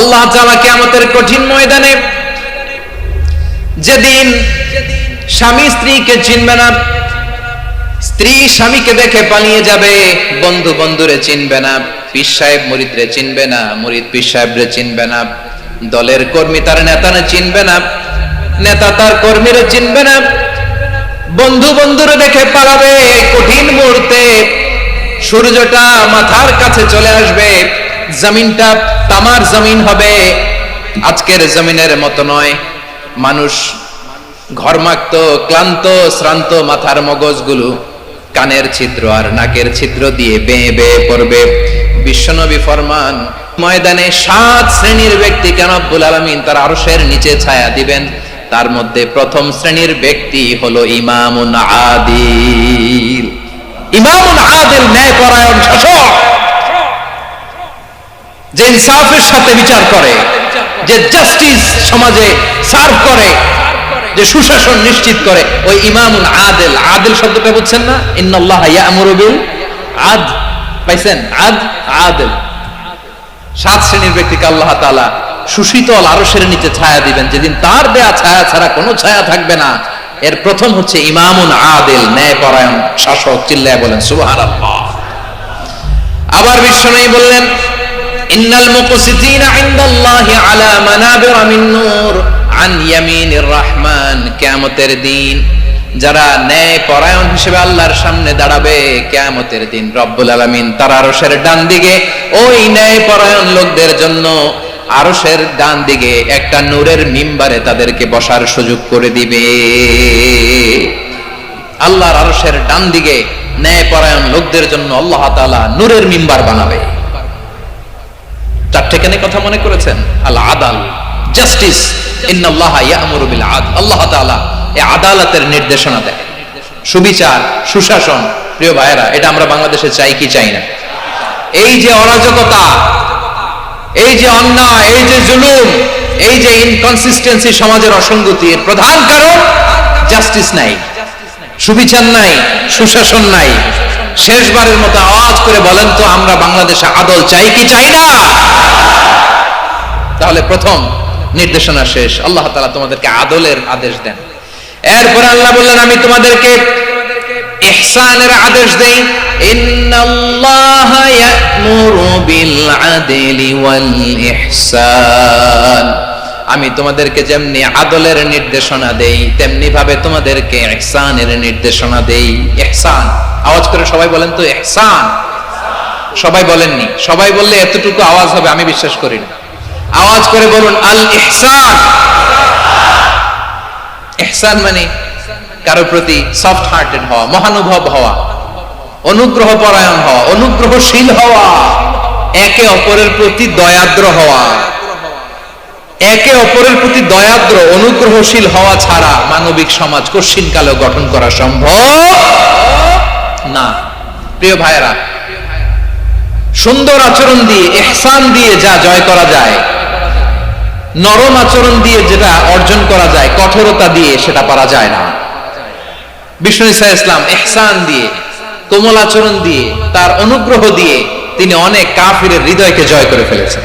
আল্লাহ তাআলা কিয়ামতের কঠিন ময়দানে যেদিন স্বামী স্ত্রীকে চিনবে না, স্ত্রী স্বামীকে দেখে পালিয়ে যাবে, বন্ধু বন্ধুরে চিনবে না, পীর সাহেব মুরিদরে চিনবে না, মুরিদ পীর সাহেবরে চিনবে না, দলের কর্মী তার নেতারে চিনবে না, নেতা তার কর্মীরে চিনবে না, বন্ধু বন্ধুরে দেখে পালাবে। কঠিন মুহূর্তে সূর্যটা মাথার কাছে চলে আসবে, জমিনটা তামার জমিন হবে, আজকের জমিনের মতো নয়। মানুষ ঘর্মাক্ত, ক্লান্ত, শ্রান্ত মাথার মগজগুলো কানের ছিদ্র আর নাকের ছিদ্র দিয়ে বেয়ে বেয়ে পড়বে। বিশ্বনবী ফরমান, ময়দানে 7 শ্রেণীর ব্যক্তিকে রব্বুল আলামিন তার আরশের নিচে ছায়া দিবেন। তার মধ্যে প্রথম শ্রেণীর ব্যক্তি হলো ইমামুন আদিল। ইমামুন আদিল, ন্যায়পরায়ণ শাসক, যে ইনসাফের সাথে বিচার করে, যে জাস্টিস সমাজে সার্ভ করে, যে সুশাসন নিশ্চিত করে, ওই ইমামুন আদিল। আদিল শব্দটা বুঝছেন না? ইন্নাল্লাহা ইয়া'মুরু বিল আদল, পাইছেন? আদিল। 7 শ্রেণীর ব্যক্তিকে আল্লাহ তাআলা সুশীতল আরশের নিচে ছায়া দিবেন, যেদিন তার দেয়া ছায়া ছাড়া কোনো ছায়া থাকবে না। এর প্রথম হচ্ছে ইমামুন আদিল, ন্যায়পরায়ণ শাসক। চিল্লায় বলেন সুবহানাল্লাহ। আবার বিশ্বনবী বললেন, ইন্নাল মুকসিতিনা ইনদাল্লাহি আলা মানাবিরা মিন নূর আন ইয়ামিনির রহমান। কিয়ামতের দিন যারা ন্যায়পরায়ণ হিসেবে আল্লাহর সামনে দাঁড়াবে, কিয়ামতের দিন রব্বুল আলামিন তার আরশের ডান দিকে ওই ন্যায়পরায়ণ লোকদের জন্য আরশের ডান দিকে একটা নূরের মিম্বারে তাদেরকে বসার সুযোগ করে দিবে। আল্লাহর আরশের ডান দিকে ন্যায়পরায়ণ লোকদের জন্য আল্লাহ তাআলা নূরের মিম্বার বানাবে। 4টে কেন কথা মনে করেছেন? আল আদাল, জাস্টিস। ইন্নাল্লাহা ইয়া'মুরু বিল আদল। আল্লাহ তাআলা এই আদালতের নির্দেশনা দেয়, সুবিচার, সুশাসন। প্রিয় ভাইয়েরা, এটা আমরা বাংলাদেশে চাই কি চাই না? এই যে অরাজকতা, এই যে অন্যায়, এই যে জুলুম, এই যে ইনকনসিস্টেন্সি, সমাজের অসঙ্গতি, এর প্রধান কারণ জাস্টিস নাই, সুবিচার নাই, সুশাসন নাই। শেষবারের মতো আওয়াজ করে বলেন তো, আমরা বাংলাদেশে আদল চাই কি চাই না? তাহলে প্রথম নির্দেশনা শেষ। আল্লাহ তাআলা তোমাদেরকে আদলের আদেশ দেন। এরপর আল্লাহ বললেন, আমি তোমাদেরকে ইহসানের আদেশ দেই। ইন্নাল্লাহা ইয়া'মুরু বিল আদলি ওয়াল ইহসান। আমি তোমাদেরকে যেমনি আদলের নির্দেশনা দেই, তেমনি ভাবে তোমাদেরকে ইহসানের নির্দেশনা দেই। ইহসান, আওয়াজ করে সবাই বলেন তো ইহসান। সবাই বলেননি? সবাই বললে এতটুকু আওয়াজ হবে আমি বিশ্বাস করি না। আওয়াজ করে বলুন আল ইহসান। ইহসান মানে কারো প্রতি সফট হার্টেড হওয়া, মহানুভব হওয়া, অনুগ্রহ পরায়ণ হওয়া, অনুগ্রহশীল হওয়া, একে অপরের প্রতি দয়াদ্র হওয়া। একে অপরের প্রতি দয়াদ্র, অনুগ্রহশীল হওয়া ছাড়া মানবিক সমাজ কশিনকালেও গঠন করা সম্ভব না। প্রিয় ভাইয়েরা, সুন্দর আচরণ দিয়ে, ইহসান দিয়ে যা জয় করা যায়, নরম আচরণ দিয়ে যেটা অর্জন করা যায়, কঠোরতা দিয়ে সেটা পারা যায় না। বিষ্ণু ঈসা ইসলাম ইহসান দিয়ে, কোমল আচরণ দিয়ে, তার অনুগ্রহ দিয়ে তিনি অনেক কাফিরের হৃদয়কে জয় করে ফেলেছেন।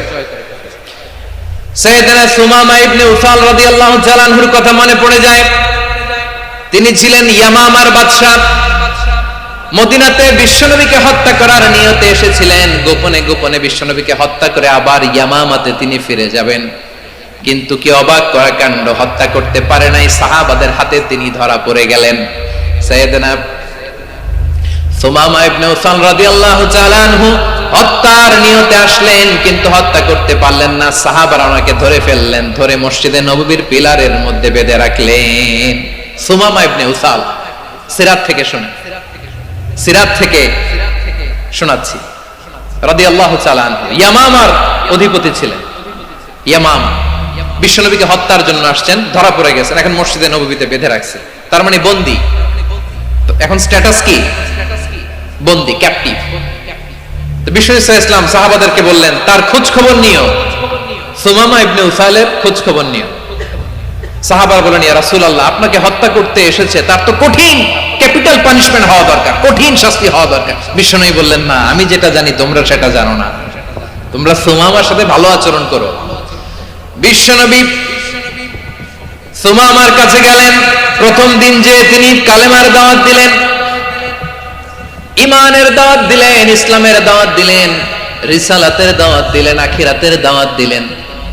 সাইয়েদনা সুমামা ইবনে উসাল রাদিয়াল্লাহু তাআলা আনহুর কথা মনে পড়ে যায়। তিনি ছিলেন ইয়ামামার বাদশা। মদিনাতে বিশ্বনবীকে হত্যা করার নিয়তে এসেছিলেন। গোপনে গোপনে বিশ্বনবীকে হত্যা করে আবার ইয়ামামাতে তিনি ফিরে যাবেন। কিন্তু কি অবাক করা কাণ্ড, হত্যা করতে পারে নাই, সাহাবাদের হাতে তিনি ধরা পড়ে গেলেন। সাইয়েদনা সুমামা ইবনে উসাল রাদিয়াল্লাহু তাআলা আনহু হত্যার নিয়তে আসলেন, কিন্তু হত্যা করতে পারলেন না। সাহাবারা ওনাকে ধরে ফেললেন, ধরে মসজিদে নববীর পিলারের মধ্যে বেঁধে রাখলেন। সুমামা ইবনে উসাল, সিরাত থেকে শুনে, সিরাত থেকে শোনাচ্ছি, রাদিয়াল্লাহু তাআলা আনহু ইয়ামামার অধিপতি ছিলেন। ইয়ামামা বিশ্বনবীকে হত্যার জন্য আসছেন, ধরা পড়ে গেছেন, এখন মসজিদে নববীতে বেঁধে রাখছে, তার মানে বন্দী। এখন স্ট্যাটাস কি? বন্দী, ক্যাপটিভ। বিষ্ণু ঈসা ইসলাম সাহাবাদেরকে বললেন, তার খোঁজ খবর নিও, সুমামা ইবনে উসালের খোঁজ খবর নিও। সাহাবারা বলেন, ইয়া রাসূলুল্লাহ, আপনাকে হত্যা করতে এসেছে, তার তো কঠিন ক্যাপিটাল পানিশমেন্ট হওয়া দরকার, কঠিন শাস্তি হওয়া দরকার। বিশ্বনবী বললেন, না, আমি যেটা জানি তোমরা সেটা জানো না। তোমরা সুমামার সাথে ভালো আচরণ করো, বিশ্বনবী সুমামার কাছে গেলেন। প্রথম দিন যে তিনি কালেমার দাওয়াত দিলেন, ইমানের দাওয়াত দিলেন, ইসলামের দাওয়াত দিলেন, রিসালাতের দাওয়াত দিলেন, আখিরাতের দাওয়াত দিলেন।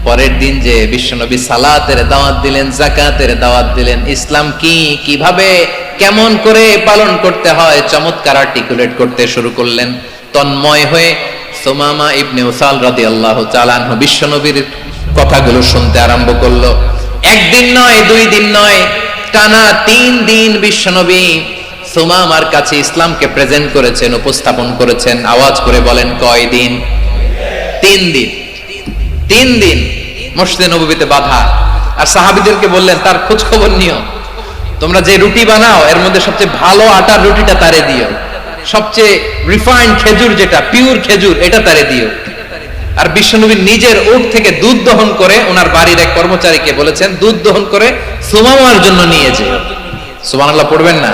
পরের দিন যে বিশ্বনবী সালাতের দাওয়াত দিলেন, যাকাতের দাওয়াত দিলেন, ইসলাম কি, কিভাবে, কেমন করে পালন করতে হয় চমৎকার আর্টিকুলেট করতে শুরু করলেন। তন্ময় হয়ে সুমামা ইবনে উসাল রাদিয়াল্লাহু তাআলা আনহু বিশ্বনবীর কথাগুলো শুনতে আরম্ভ করলো। একদিন নয়, দুই দিন নয়, টানা 3 দিন বিশ্বনবী সুমামার কাছে ইসলামকে প্রেজেন্ট করেছেন, উপস্থাপন করেছেন। আওয়াজ করে বলেন, কয় দিন? 3 দিন। 3 দিন মসজিদে নববীতে বাধা। আর সাহাবীদেরকে বললেন, তার খোঁজ খবর নিও, তোমরা যে রুটি বানাও এর মধ্যে সবচেয়ে ভালো আটার রুটিটা তারে দিও, সবচেয়ে রিফাইন্ড খেজুর, যেটা পিওর খেজুর, এটা তারে দিও। আর বিশ্বনবী নিজের উট থেকে দুধ দহন করে ওনার বাড়ির এক কর্মচারীকে বলেছেন, দুধ দহন করে সুমামার জন্য নিয়ে যে। সুবহানাল্লাহ পড়বেন না?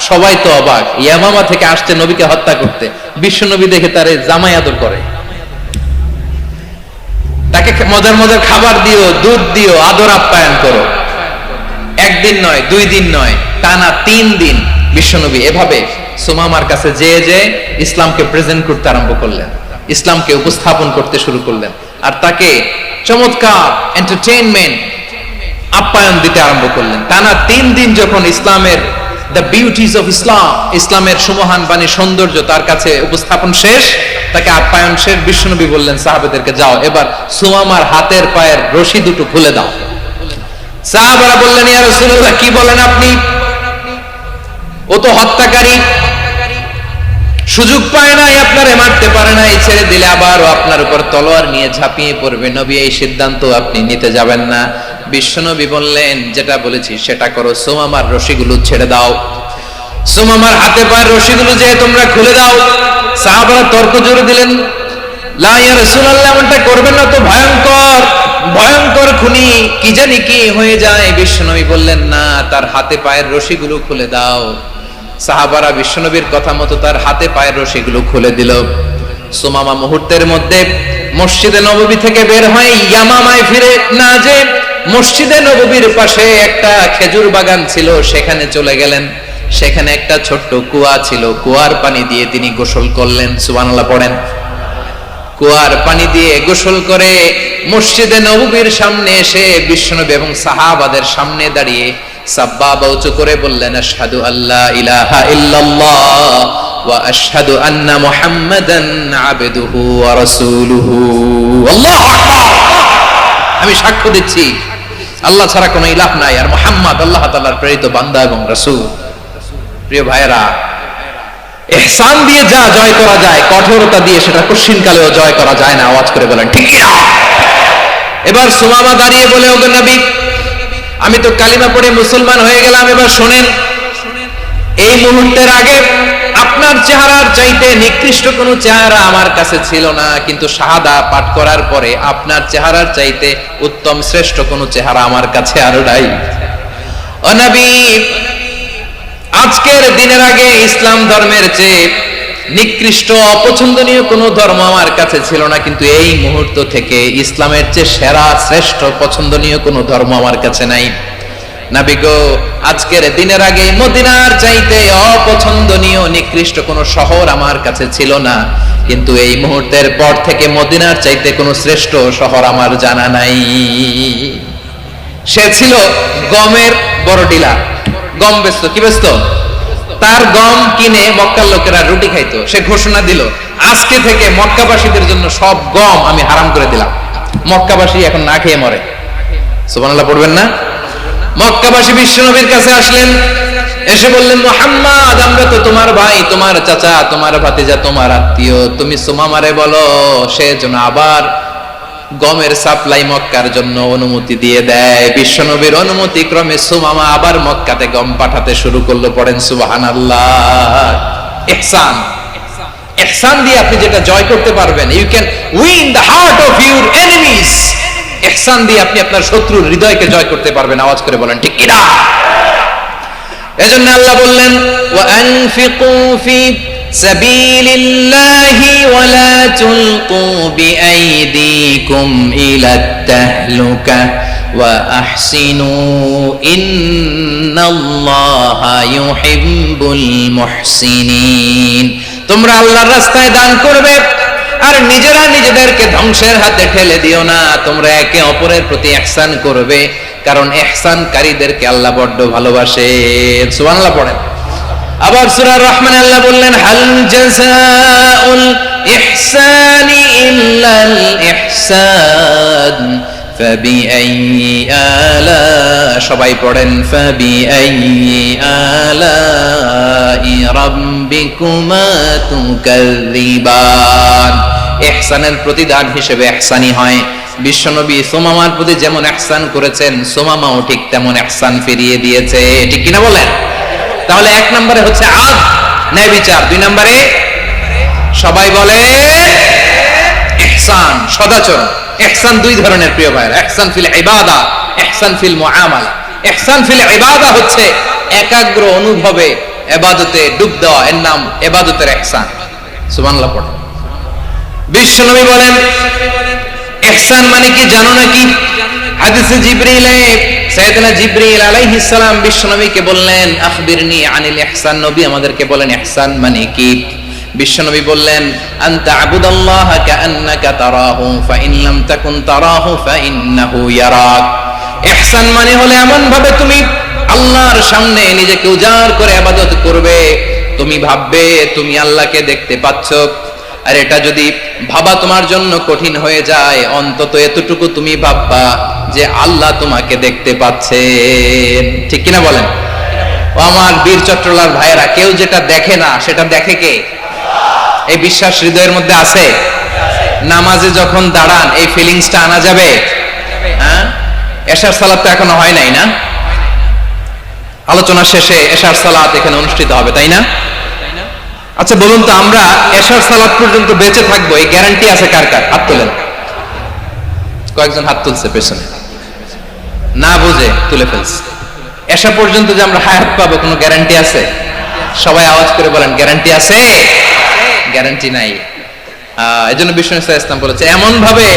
সবাই তো অবাক, ইয়ামামা থেকে আসছে নবীকে হত্যা করতে, বিশ্বনবী দেখে তারে জামাই আদর করে, তাকে মজার মজার খাবার দিও, দুধ দিও, আদর আপ্যায়ন করো। একদিন নয়, 2 দিন নয়, টানা 3 দিন বিশ্বনবী এভাবে সুমামার কাছে যে ইসলামকে প্রেজেন্ট করতে আরম্ভ করলেন, ইসলামকে উপস্থাপন করতে শুরু করলেন। আর তাকে চমৎকার এন্টারটেইনমেন্ট, আপ্যায়ন দিতে আরম্ভ করলেন। টানা 3 দিন যখন ইসলামের দ্য বিউটিজ অফ ইসলাম, ইসলামের সুমহান বাণী, সৌন্দর্য তার কাছে উপস্থাপন শেষ, তাকে আপ্যায়ন শেষ, বিশ্বনবী বললেন সাহাবাদেরকে, যাও এবার সুমামার হাতের পায়ের রশি দুটো খুলে দাও। সাহাবারা বললেন, ইয়া রাসূলুল্লাহ, কি বলেন আপনি? ও তো হত্যাকারী, সুযোগ পায় নাই, আপনারে মারতে পারে নাই, ছেড়ে দিলে আবারও আপনার উপর তলোয়ার নিয়ে ঝাঁপিয়ে পড়বে। নবী, এই সিদ্ধান্ত আপনি নিতে যাবেন না। বিশ্বনবী বললেন, যেটা বলেছি সেটা করো, সুমামার রশিগুলো ছেড়ে দাও, সুমামার হাতে পায়ের রশিগুলো যে তোমরা খুলে দাও। সাহাবারা তর্ক জোরে দিলেন, লা ইয়া রাসূলুল্লাহ, এমনটা করবেন না, তো ভয়ঙ্কর, ভয়ঙ্কর খুনি, কি জানি কি হয়ে যায়। বিশ্বনবী বললেন, না, তার হাতে পায়ের রশিগুলো খুলে দাও। সাহাবারা বিশ্বনবীর কথা মতো তার হাতে পায়ের রশিগুলো খুলে দিল। সুমামা মুহূর্তের মধ্যে মসজিদে নববী থেকে বের হয়, ইয়ামামায় ফিরে না যে মসজিদে নববীর পাশে একটা খেজুর বাগান ছিল, সেখানে চলে গেলেন। সেখানে একটা ছোট্ট কুয়া ছিল, কুয়ার পানি দিয়ে তিনি গোসল করলেন। সুবহানাল্লাহ পড়েন। কুয়ার পানি দিয়ে গোসল করে মসজিদে নববীর সামনে এসে বিশ্বনবী এবং সাহাবাদের সামনে দাঁড়িয়ে সাব্বাবা উঁচু করে বললেন, আশহাদু আল্লা ইলাহা ইল্লাল্লাহ ওয়া আশহাদু আন্না মুহাম্মাদান আবদুহু ওয়া রাসূলুহু। আল্লাহু আকবার। আমি সাক্ষ্য দিচ্ছি আল্লাহ ছাড়া কোনো ইলাহ নাই, আর মুহাম্মদ আল্লাহ তাআলার প্রেরিত বান্দা এবং রাসূল। প্রিয় ভাইরা, ইহসান দিয়ে যা জয় করা যায়, কঠোরতা দিয়ে সেটা কঠিনকালেও জয় করা যায় না। আওয়াজ করে বলেন ঠিক না? এবার সুমামা দাঁড়িয়ে বলে, ওগো নবী, আমি তো কালিমা পড়ে মুসলমান হয়ে গেলাম, এবার শোনেন, এই মুহূর্তের আগে আপনার চেহারার চাইতে নিকৃষ্ট কোনো চেহারা আমার কাছে ছিল না, কিন্তু শাহাদা পাঠ করার পরে আপনার চেহারার চাইতে উত্তম শ্রেষ্ঠ কোনো চেহারা আমার কাছে আরো নাই। ও নবী, আজকের দিনের আগে ইসলাম ধর্মের চেয়ে নিকৃষ্ট অপছন্দনীয় কোনো ধর্ম আমার কাছে ছিল না, কিন্তু এই মুহূর্ত থেকে ইসলামের চেয়ে সেরা শ্রেষ্ঠ পছন্দনীয় কোনো ধর্ম আমার কাছে নাই। নবী গো, আজকের দিনের আগে মদিনার চাইতে অপছন্দনীয় নিকৃষ্ট কোনো শহর আমার কাছে ছিল না, কিন্তু এই মুহূর্তের পর থেকে মদিনার চাইতে কোনো শ্রেষ্ঠ শহর আমার জানা নাই। সে ছিল গমের বড় ডিলার, গম বেচতো। কি বেচতো? তার গম কিনে মক্কার লোকেরা রুটি খাইতো। সে ঘোষণা দিল, আজকে থেকে মক্কাবাসীদের জন্য সব গম আমি হারাম করে দিলাম, মক্কাবাসী এখন না খেয়ে মরে। সুবহানাল্লাহ পড়বেন না? মক্কাবাসী বিশ্বনবীর কাছে আসলেন, এসে বললেন, মুহাম্মদ, আমরা তো তোমার ভাই, তোমার চাচা, তোমার ভাতিজা, তোমার আত্মীয়, তুমি সুমামারে বলো সে যেন আবার গমের সাপ্লাই মক্কার জন্য অনুমতি দিয়ে দেয়। বিশ্বনবীর অনুমতি ক্রমে সুমামা আবার মক্কাতে গম পাঠাতে শুরু করলো। পড়েন সুবহানাল্লাহ। ইহসান, ইহসান দিয়ে আপনি যেটা জয় করতে পারবেন, you can win the heart of your enemies. ইহসান দিয়ে আপনি আপনার শত্রুর হৃদয়কে জয় করতে পারবেন। আওয়াজ করে বলেন ঠিক কিনা? এজন্য আল্লাহ বললেন, ওয়া আনফিকু ফি সাবিলিল্লাহি ওয়ালা তুলকু বিআইদিকুম ইলাত তাহলুকা ওয়া আহসিনু ইন্নাল্লাহা ইউহিব্বুল মুহসিনিন। তোমরা আল্লাহর রাস্তায় দান করবে আর নিজেরা নিজেদেরকে ধ্বংসের হাতে ঠেলে দিও না। তোমরা একে অপরের প্রতি ইহসান করবে, কারণ ইহসানকারীদেরকে আল্লাহ বড্ড ভালোবাসেন। সুবহানাল্লাহ পড়েন। আবার সূরা রহমান আল্লাহ বললেন, হাল জাযাউল ইহসানি ইল্লাল ইহসান ফাবিআইয়ি আলা, সবাই পড়েন, ফাবিআইয়ি আলাই রাব্বিকুমা তুকাযযিবান। ইহসানের প্রতিদান হিসেবে ইহসানি হয়। বিশ্বনবী সুমামার প্রতি যেমন ইহসান করেছেন, সুমামাও ঠিক তেমন ইহসান ফিরিয়ে দিয়েছে। ঠিক কিনা বলেন? তাহলে এক নম্বরে হচ্ছে আদ, ন্যায় বিচার। দুই নম্বরে সবাই বলে ইহসান, সদাচরণ। ইহসান দুই ধরনের প্রিয় ভাইরা, ইহসান ফিল ইবাদা, ইহসান ফিল মুআমালা। ইহসান ফিল ইবাদা হচ্ছে একাগ্র অনুভবে ইবাদতে ডুব দেওয়া, এর নাম ইবাদতের ইহসান। সুবহানাল্লাহ পড়ো। বিশ্বনবী বলেন ইহসান মানে কি জানো নাকি? হাদিসে জিবরিলে সাইয়েদনা জিবরিল আলাইহিস সালাম বিশ্বনবীকে বললেন, আখবিরনি আনিল ইহসান। নবী আমাদেরকে বলেন ইহসান মানে কি? বিশ্বনবী বললেন, আনতা আবুদাল্লাহা কাআন্নাকা তারাহু ফাইন লাম তাকুন তারাহু ফাইন্নাহু ইয়ারাক। ইহসান মানে হলো এমন ভাবে তুমি আল্লাহর সামনে নিজেকে উজাড় করে ইবাদত করবে, তুমি ভাববে তুমি আল্লাহকে দেখতে পাচ্ছ। আর এটা যদি ভাবা তোমার জন্য কঠিন হয়ে যায়, অন্তত এতটুকু তুমি ভাববা যে আল্লাহ তোমাকে দেখতে পাচ্ছেন। ঠিক কিনা বলেন? ও আমার বীর চট্টলার ভাইয়েরা, কেউ যেটা দেখে না সেটা দেখে কে? এই বিশ্বাস হৃদয়ের মধ্যে আছে? নামাজে যখন দাঁড়ান এই ফিলিংসটা আনা যাবে? হ্যাঁ, এশার সালাত তো এখনো হয় নাই না? আলোচনা শেষে এশার সালাত এখানে অনুষ্ঠিত হবে, তাই না? আচ্ছা বলুন তো, আমরা এশার সালাত পর্যন্ত বেঁচে থাকবো এই গ্যারান্টি আছে কার কার? হাত তোলেন। কয়েকজন হাত তুলছে পেছনে, না বুঝে তুলে ফেলছে। এশা পর্যন্ত যে আমরা হায়াত পাবো কোনো গ্যারান্টি আছে? সবাই আওয়াজ করে বলেন, গ্যারান্টি আছে? গ্যারান্টি নাই। এজন্য বিষ্ণু ইসলাম বলেছে, এমন ভাবে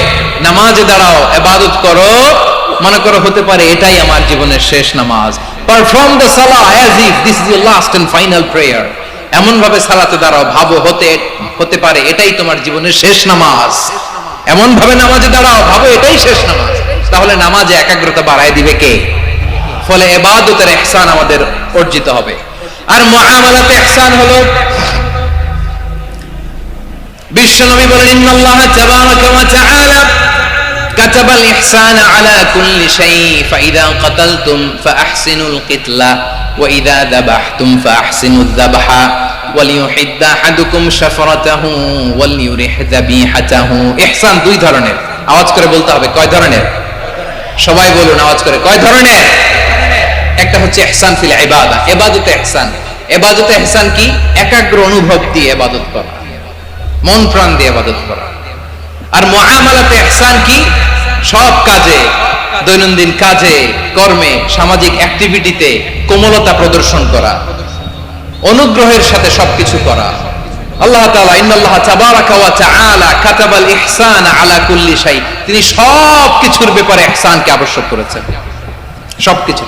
নামাজে দাঁড়াও, ইবাদত করো, মনে করো হতে পারে এটাই আমার জীবনের শেষ নামাজ। পারফর্ম দ্য সালাহ as if this is your last and final prayer. এমন ভাবে সালাতে দাঁড়াও, ভাবো হতে পারে এটাই তোমার জীবনের শেষ নামাজ। এমন ভাবে নামাজে দাঁড়াও, ভাবো এটাই শেষ নামাজ। তাহলে নামাজে একাগ্রতা বাড়ায় দিবে কে? ফলে ইবাদতের ইহসান আমাদের অর্জিত হবে। আর মুআমালাতে ইহসান হলো, বিশ্বনবী বলেন, ইন্নাল্লাহা তাবারাকা ওয়া তাআলা কাতাবাল ইহসান আলা কুল্লি শাই ফাইদা কাতালতুম ফাআহসিনুল কিতলা ওয়া ইযা যাবাহতুম ফাআহসিনুয যাবহা ওয়ালিয়ুহিদ্দা আহাদুকুম শাফরাতাহু ওয়ালিয়ুরিহ যাবিহাতাহু। ইহসান দুই ধরনের। আওয়াজ করে বলতে হবে, কয় ধরনের? সবাই বলুন আওয়াজ করে, কয় ধরনের? একটা হচ্ছে ইহসান ফিল ইবাদা, ইবাদতে ইহসান। ইবাদতে ইহসান কি? একাগ্র অনুভব দিয়ে ইবাদত করা, মন প্রাণ দিয়ে ইবাদত করা। আর মুআমালাতে ইহসান কি? সব কাজে, দৈনন্দিন কাজে, কর্মে, সামাজিক অ্যাক্টিভিটিতে কোমলতা প্রদর্শন করা, অনুগ্রহের সাথে সবকিছু করা। আল্লাহ তাআলা ইন্নাল্লাহা তাবারাকা ওয়া তাআলা কাতাবাল ইহসান আলা কুল্লি শাই, তিনি সবকিছুর ব্যাপারে ইহসানকে আবশ্যক করেছেন। সবকিছু,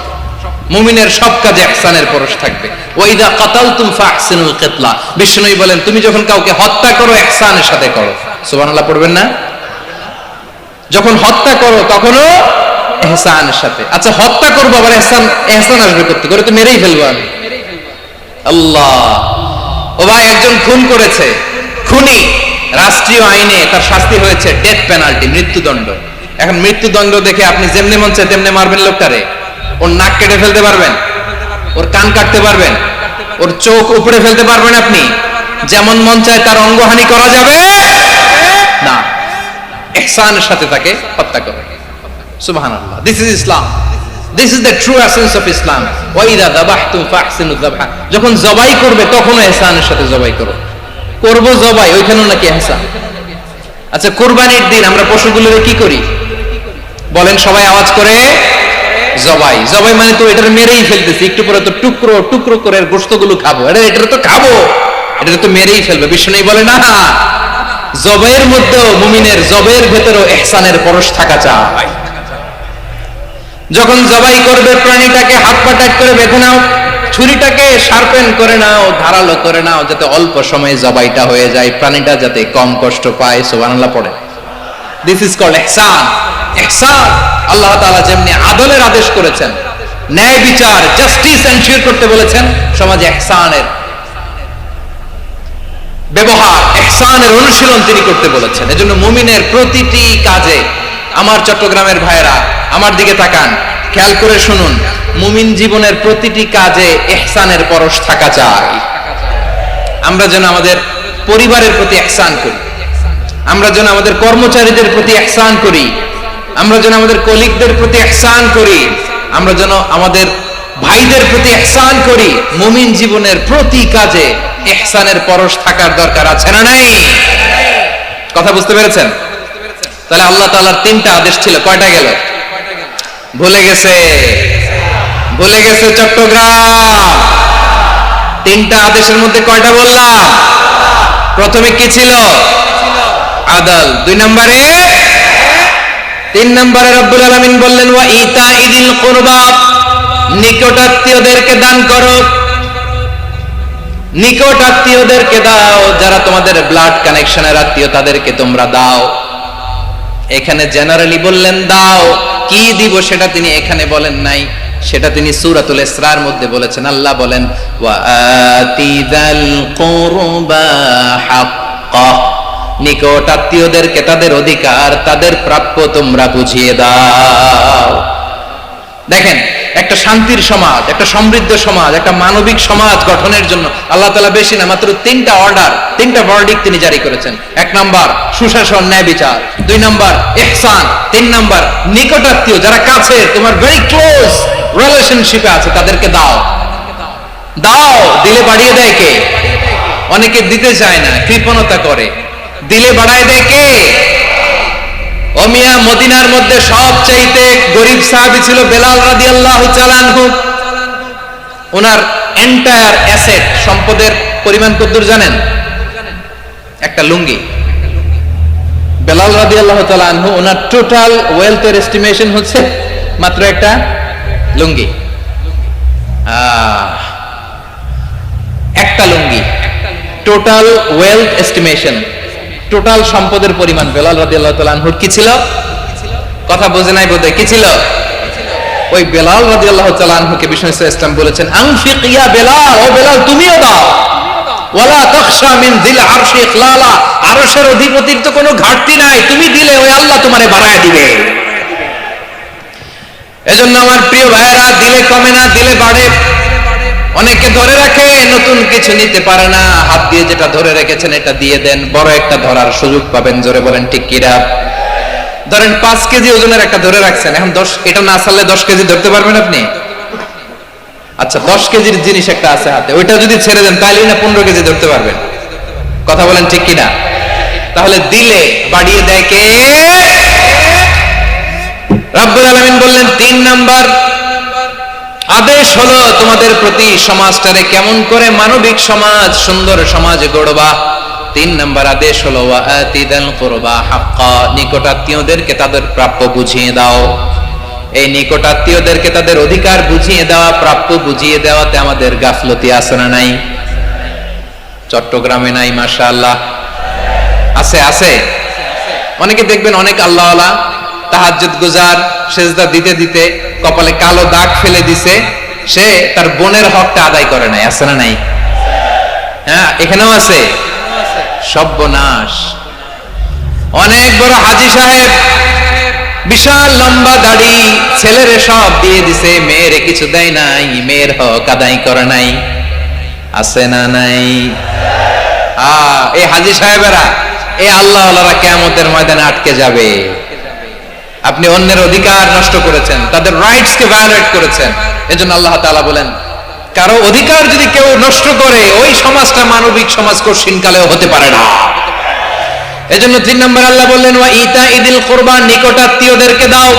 মুমিনের সব কাজে ইহসানের পরশ থাকবে। ওয়া ইযা কাতালতুম ফাহসিনুল কিতলা, বিষ্ণুই বলেন তুমি যখন কাউকে হত্যা করো ইহসানের সাথে করো। সুবহানাল্লাহ পড়বেন না? যখন হত্যা করো তখনও ইহসানের সাথে। আচ্ছা হত্যা করবো আবার ইহসান আসবে করতে করে, তো মেরেই ফেলবো আমি। আল্লাহ, ও ভাই একজন খুন করেছে, খুনি, রাষ্ট্রীয় আইনে তার শাস্তি হয়েছে ডেথ পেনাল্টি, মৃত্যুদণ্ড। এখন মৃত্যুদণ্ড দেখে আপনি যেমনি মন চায় তেমনি মারবেন লোকটারে? ওর নাক কেটে ফেলতে পারবেন? ওর কান কাটতে পারবেন? ওর চোখ উপড়ে ফেলতে পারবেন আপনি? যেমন মন চায় তার অঙ্গহানি করা যাবে না। ইহসানের সাথে তাকে হত্যা করে। সুবহানাল্লাহ, this is Islam, this is the true essence of Islam. ওয়া ইযা যাবাহতুম ফাহসিনুয যাবহা, যখন জবাই করবে তখনও ইহসানের সাথে জবাই করো। করব জবাই, ওইখানেও নাকি ইহসান। আচ্ছা কুরবানির দিন আমরা পশুগুলোরে কি করি বলেন সবাই আওয়াজ করে? জবাই। জবাই মানে তো এটার মেরেই ফেলতেছি, একটু পরে তো টুকরো টুকরো করে গোশতগুলো খাবো। এটা তো খাবো, এটা তো মেরেই ফেলবে। বিষ্ণু বলে না, জবের মধ্যেও মুমিনের জবের ভেতরেও ইহসানের পরশ থাকা চাই। যখন জবাই করবে প্রাণীটাকে হাত পা টাইট করে বেঁধে নাও, ছুরিটাকে শার্পেন করে নাও, ধারালো করে নাও, যাতে অল্প সময়ে জবাইটা হয়ে যায়, প্রাণীটা যাতে কম কষ্ট পায়। সুবহানাল্লাহ পড়ে। দিস ইজ কল্ড ইহসান। ইহসান আল্লাহ তাআলা যেমনি আদলের আদেশ করেছেন, ন্যায় বিচার জাস্টিস এনশিওর করতে বলেছেন, সমাজে ইহসানের ব্যবহার, ইহসানের অনুশীলন তিনি করতে বলেছেন। এজন্য মুমিনের প্রতিটি কাজে, আমার চট্টগ্রামের ভাইরা আমার দিকে তাকান, খেয়াল করে শুনুন, মুমিন জীবনের প্রতিটি কাজে ইহসানের পরশ থাকা চাই। আমরা যেন আমাদের পরিবারের প্রতি ইহসান করি, আমরা যেন আমাদের কর্মচারীদের প্রতি ইহসান করি, আমরা যেন আমাদের কলিগদের প্রতি ইহসান করি, আমরা যেন আমাদের ভাইদের প্রতি ইহসান করি। মুমিন জীবনের প্রতি কাজে ইহসানের পরশ থাকার দরকার আছে না নাই? কথা বুঝতে পেরেছেন? তাহলে আল্লাহ তাআলার তিনটা আদেশ ছিল, কয়টা গেল? ভুলে গেছে, ভুলে গেছে চট্টগ্রাম। তিনটা আদেশের মধ্যে কয়টা বললাম? প্রথমে কি ছিল? আদল। 2 নম্বরে, 3 নম্বরে রব্বুল আলামিন বললেন ওয়া ইতাইদিল কুরবা, নিকটাত্মীয়দেরকে দান করো, নিকটাত্মীয়দেরকে দাও, যারা তোমাদের ব্লাড কানেকশনের আত্মীয় তাদেরকে তোমরা দাও। এখানে জেনারেলি বললেন দাও, কি দিব সেটা তিনি এখানে বলেন নাই, সেটা তিনি সূরাতুল ইসরার মধ্যে বলেছেন। আল্লাহ বলেন ওয়া আতিদাল কুরবা হাক্কা, নিকটাত্মীয়দেরকে তাদের অধিকার, তাদের প্রাপ্য তোমরা বুঝিয়ে দাও। দেখেন, একটা শান্তির সমাজ, একটা সমৃদ্ধ সমাজ, একটা মানবিক সমাজ গঠনের জন্য আল্লাহ তাআলা বেশি না, মাত্র 3টা অর্ডার, 3টা ভার্ডিক্ট তিনি জারি করেছেন। 1 নাম্বার সুশাসন, ন্যায় বিচার। 2 নাম্বার ইহসান। 3 নাম্বার নিকটাত্মীয়, যারা কাছে, তোমার ভেরি ক্লোজ রিলেশনশিপে আছে, তাদেরকে দাও। দাও, দিলে বাড়িয়ে দেয় কে? অনেকে দিতে চায় না, কৃপণতা করে। দিলে বাড়ায় দেয় কে? ও মিয়া, মদিনার মধ্যে সবচাইতে গরিব সাহাবী ছিল বেলাল রাদিয়াল্লাহু তাআলা আনহু। ওনার এন্টায়ার অ্যাসেট, সম্পদের পরিমাণ কতদূর জানেন? একটা লুঙ্গি। বেলাল রাদিয়াল্লাহু তাআলা আনহু, ওনার টোটাল ওয়েলথের এস্টিমেশন হচ্ছে মাত্র একটা লুঙ্গি। একটা লুঙ্গি, টোটাল ওয়েলথ এস্টিমেশন, টোটাল সম্পদের পরিমাণ বেলাল রাদিয়াল্লাহু তাআলা আনহুর কি ছিল? কথা বোঝে নাই বোধহয়, কি ছিল? ওই বেলাল রাদিয়াল্লাহু তাআলা আনহুকে বিষ্ণু ইসলাম বলেছেন আনফিক ইয়া বেলাল, ও বেলাল তুমিও দাও। ওয়ালা তাখশা মিন যিল আরশি ইখলালা, আরশের অধিপতির তো কোনো ঘাটতি নাই, তুমি দিলে ওই আল্লাহ তোমারে বাড়ায় দিবে। এজন্য আমার প্রিয় ভাইয়েরা, দিলে কমে না, দিলে বাড়ে। অনেকে ধরে রাখে, নতুন কিছু নিতে পারে না, হাত দিয়ে যেটা ধরে রেখেছেন এটা দিয়ে দেন, বড় একটা ধরার সুযোগ পাবেন। জোরে বলেন ঠিক কিনা? ধরেন 5 কেজি ওজনের একটা ধরে রাখছেন, এখন 10, এটা না ছাড়লে 10 কেজি ধরতে পারবেন আপনি? আচ্ছা, 10 কেজির জিনিস একটা আছে হাতে, ওইটা যদি ছেড়ে দেন তাহলে না 15 কেজি ধরতে পারবেন। কথা বলেন ঠিক কিনা? তাহলে দিলে বাড়িয়ে দেয় কে? রব্বুল আলামিন বললেন 3 নাম্বার আদেশ হলো তোমাদের প্রতি সমাজটারে কেমন করে মানবিক সমাজ, সুন্দর সমাজ গড়বা। 3 নাম্বার আদেশ হলো ওয়া আতিদাল কুরবা হাক্কা, নিকটাত্মীয়দেরকে তাদের প্রাপ্য বুঝিয়ে দাও। এই নিকটাত্মীয়দেরকে তাদের অধিকার বুঝিয়ে দেওয়া, প্রাপ্য বুঝিয়ে দেওয়াতে আমাদের গাফলতি আছে না নাই? চট্টগ্রামে নাই? মাশাআল্লাহ আছে, আছে। অনেকে দেখবেন অনেক আল্লাহওয়ালা, তাহাজ্জুদ গুজার, সেজদা দিতে দিতে কপালে কালো দাগ ফেলে দিছে, সে তার বোনের হকটা আদায় করে নাই। আছে না নাই? হ্যাঁ, এখানেও আছে। সর্বনাশ। অনেক বড় হাজী সাহেব, বিশাল লম্বা দাড়ি, ছেলেরে সব দিয়ে দিছে, মেয়েরে কিছু দেয় নাই, মেয়ের হক আদায় করে নাই। আছে না নাই? এই হাজী সাহেবেরা, এই আল্লাহওয়ালারা কিয়ামতের ময়দানে আটকে যাবে। আপনি অন্যের অধিকার নষ্ট করেছেন, তাদের রাইটস কে ভায়োলেট করেছেন। এজন্য আল্লাহ তাআলা বলেন, কারো অধিকার যদি কেউ নষ্ট করে, ওই সমাজটা মানবিক সমাজ কঠিনকালেও হতে পারে না। এজন্য 3 নম্বর আল্লাহ বললেন ওয়া ইতাইদিল কুরবা, নিকটাত্মীয়দেরকে দাও।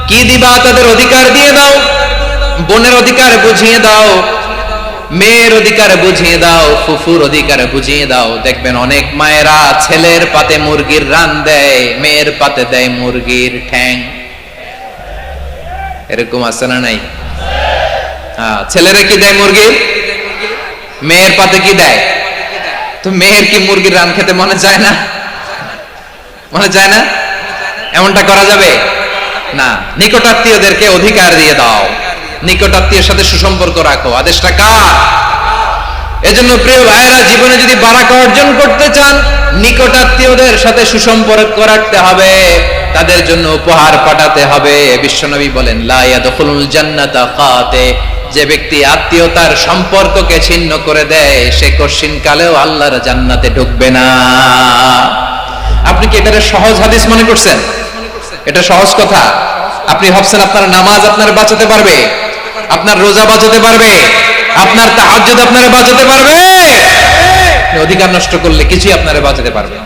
কি দিবা? তাদের অধিকার দিয়ে দাও, বোনের অধিকার বুঝিয়ে দাও। মেয়ের অধিকার বুঝিয়ে দাও, ফুফুর অধিকার বুঝিয়ে দাও। দেখবেন অনেক মায়েরা ছেলের পাতে মুরগির রান দেয়, মেয়ের পাতে দেয় মুরগির ঠ্যাং। এরকম আছে না নাই? হ্যাঁ, ছেলেরা কি দেয় মুরগির, মেয়ের পাতে কি দেয়? তো মেয়ের কি মুরগির রান খেতে মনে চায় না? মনে চায় না? এমনটা করা যাবে না। নিকটাত্মীয়দেরকে অধিকার দিয়ে দাও, নিকটাত্মীয়ের সাথে সুসম্পর্ক রাখো। আদেশটা কার? এজন্য প্রিয় ভাইয়েরা, জীবনে যদি বারাকা অর্জন করতে চান, নিকটাত্মীয়দের সাথে সুসম্পর্ক রাখতে হবে, তাদের জন্য উপহার পাঠাতে হবে। বিশ্বনবী বলেন, লা ইয়াদখুলুল জান্নাতা কাতে, যে ব্যক্তি আত্মীয়তার সম্পর্ককে ছিন্ন করে দেয়, সে কশিন কালেও আল্লাহর জান্নাতে ঢুকবে না। আপনি কি এটা সহজ হাদিস মনে করছেন? এটা সহজ কথা। আপনি ভাবছেন আপনার নামাজ আপনার বাঁচাতে পারবে, আপনার রোজা বাঁচাতে পারবে, আপনার তাহাজ্জুদ আপনারা বাঁচাতে পারবে? অধিকার নষ্ট করলে কিছুই আপনারা বাঁচাতে পারবে না।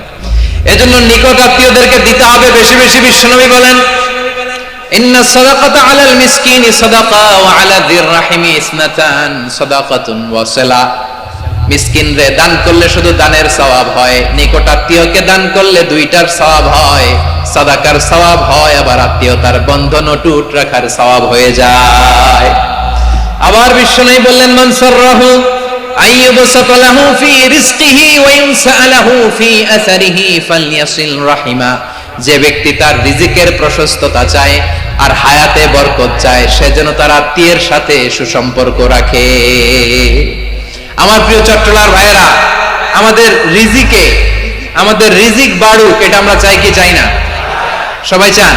এজন্য নিকট আত্মীয়দেরকে দিতে হবে বেশি বেশি। বিশ্বনবী বলেন, ইন্না সাদাকাতা আলাল মিসকিনি সাদাকা ওয়া আলা যির রাহিমি ইসনাতান সাদাকাতুন ওয়া সিলা। মিসকিনরে দান করলে শুধু দানের সওয়াব হয়, নিকট আত্মীয়কে দান করলে দুইটার সওয়াব হয়, সাদাকার সওয়াব হয়, আবার আত্মীয়তার বন্ধন অটুট রাখার সওয়াব হয়ে যায়। আবার বিশ্বনবী বললেন, মান সাররাহু আইয়ুবসাতা লাহু ফি রিজকিহি ওয়া ইউনসা লাহু ফি আসারিহি ফালইয়াসিল রাহিমা। যে ব্যক্তি তার রিজিকের প্রশস্ততা চায় আর হায়াতে বরকত চায়, সে যেন তার আত্মীয়ের সাথে সুসম্পর্ক রাখে। আমার প্রিয় চট্টলার ভাইয়েরা, আমাদের রিজিক বাড়ুক, এটা আমরা চাই কি চাই না? সবাই চান?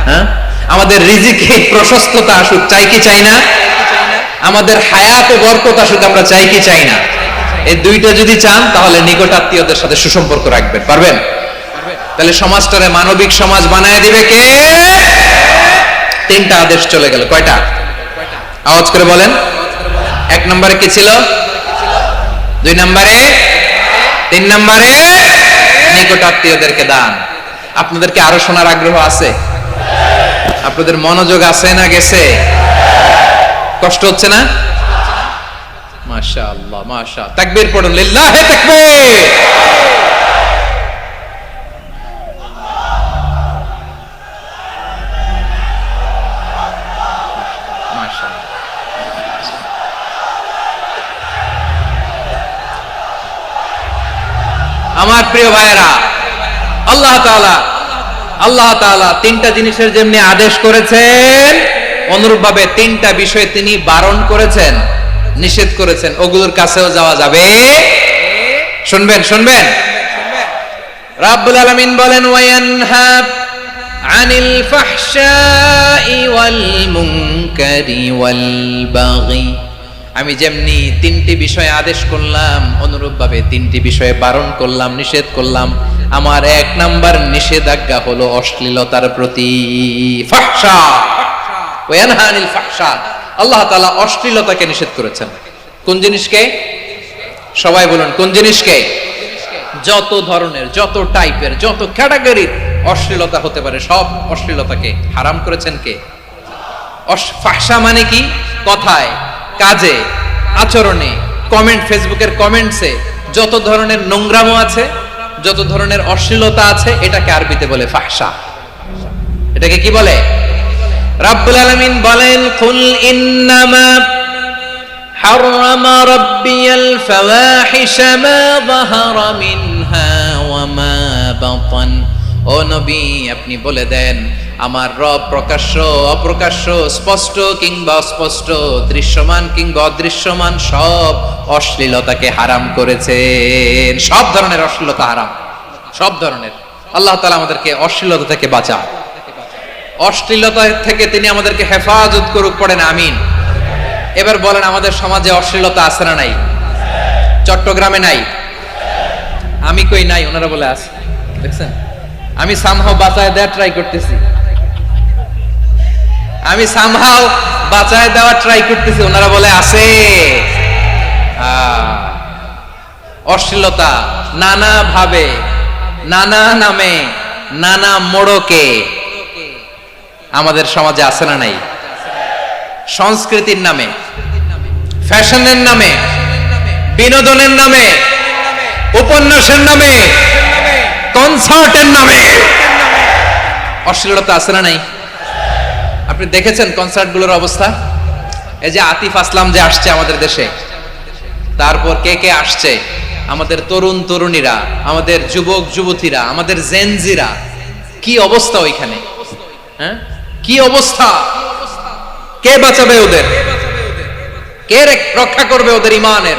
হ্যাঁ, আমাদের রিজিকে প্রশস্ততা আসুক, চাই কি চাই না? আমাদের হায়াতে বরকত আসুক, আমরা চাই কি চাই না? এই দুইটা যদি চান, তাহলে নিকট আত্মীয়দের সাথে সুসম্পর্ক রাখবেন। পারবেন? তাহলে সমাজটারে মানবিক সমাজ বানায় দিবে কে? তিনটা আদেশ চলে গেল। কয়টা? আওয়াজ করে বলেন। এক নম্বরে কি ছিল? দুই নম্বরে, তিন নম্বরে নিকট আত্মীয়দেরকে দান। আপনাদেরকে আরো শোনার আগ্রহ আছে? আপনাদের মনোযোগ আছে না গেছে? কষ্ট হচ্ছে না? মাশাআল্লাহ, মাশাআল্লাহ। তাকবীর পড়ুন, লিল্লাহি তাকবীর। আমার প্রিয় ভাইয়েরা, আল্লাহ তাআলা তিনটা জিনিসের যেমনি আদেশ করেছেন, অনুরূপভাবে তিনটা বিষয়ে তিনি বারণ করেছেন, নিষেধ করেছেন। ওগুলোর কাছেও যাওয়া যাবে। শুনবেন শুনবেন। রাব্বুল আলামিন বলেন, ওয়ায়ানহা আনিল ফাহশাই ওয়াল মুনকারি ওয়াল বাগি। আমি যেমনি তিনটি বিষয়ে আদেশ করলাম, অনুরূপভাবে তিনটি বিষয়ে বারণ করলাম, নিষেধ করলাম। আমার এক নাম্বার নিষেধাজ্ঞা হলো অশ্লীলতার প্রতি। ফাহশা, ওয়ায়ানহা আনিল ফাহশা। আল্লাহ তাআলা অশ্লীলতাকে নিষেধ করেছেন। কোন জিনিসকে? সবাই বলুন, কোন জিনিসকে? যত ধরনের, যত টাইপের, যত ক্যাটাগরির অশ্লীলতা হতে পারে, সব অশ্লীলতাকে হারাম করেছেন কে? ফাহশা মানে কি? কথায়, কাজে, আচরণে, কমেন্ট, ফেসবুকের কমেন্টসে যত ধরনের নোংরামো আছে, যত ধরনের অশ্লীলতা আছে, এটাকে আরবিতে বলে ফাহশা। এটাকে কি বলে? রাব্বুল আলামিন বলেন, কুল ইন্নামা হারামা রাব্বিয়াল ফাওয়াহিশা মা যাহারা মিনহা ওয়া মা বাতান। ও নবী, আপনি বলে দেন, আমার রব প্রকাশ্য, অপ্রকাশ্য, স্পষ্ট কিংবা অস্পষ্ট, দৃশ্যমান কিংবা অদৃশ্যমান সব অশ্লীলতাকে হারাম করেছেন। সব ধরনের অশ্লীলতা হারাম, সব ধরনের। আল্লাহ তাআলা আমাদেরকে অশ্লীলতা থেকে বাঁচান, অশ্লীলতা থেকে তিনি আমাদেরকে হেফাজত করুক। পড়েন আমিন। এবার বলেন, আমাদের সমাজে অশ্লীলতা আছে না নাই? চট্টগ্রামে নাই? আমি কই নাই, ওনারা বলে আছে। দেখছেন, আমি সামহাও বাঁচায় দেওয়ার ট্রাই করতেছি, আমি সামহাও বাঁচায় দেওয়ার ট্রাই করতেছি, ওনারা বলে আছে। অশ্লীলতা নানা ভাবে, নানা নামে, নানা মোড়কে আমাদের সমাজে আছে না নাই? সংস্কৃতির নামে, ফ্যাশনের নামে, বিনোদনের নামে, উপন্যাসের নামে, কনসার্টের নামে অশ্লীলতা আছে না নাই? আপনি দেখেছেন কনসার্টগুলোর অবস্থা? এই যে আতিফ আসলাম যে আসছে আমাদের দেশে, তারপর কে কে আসছে, আমাদের তরুণ তরুণীরা, আমাদের যুবক যুবতীরা, আমাদের জেনজিরা, কি অবস্থা ওইখানে? হ্যাঁ, কি অবস্থা? কে বাঁচাবে ওদের? কে রক্ষা করবে ওদের ইমানের,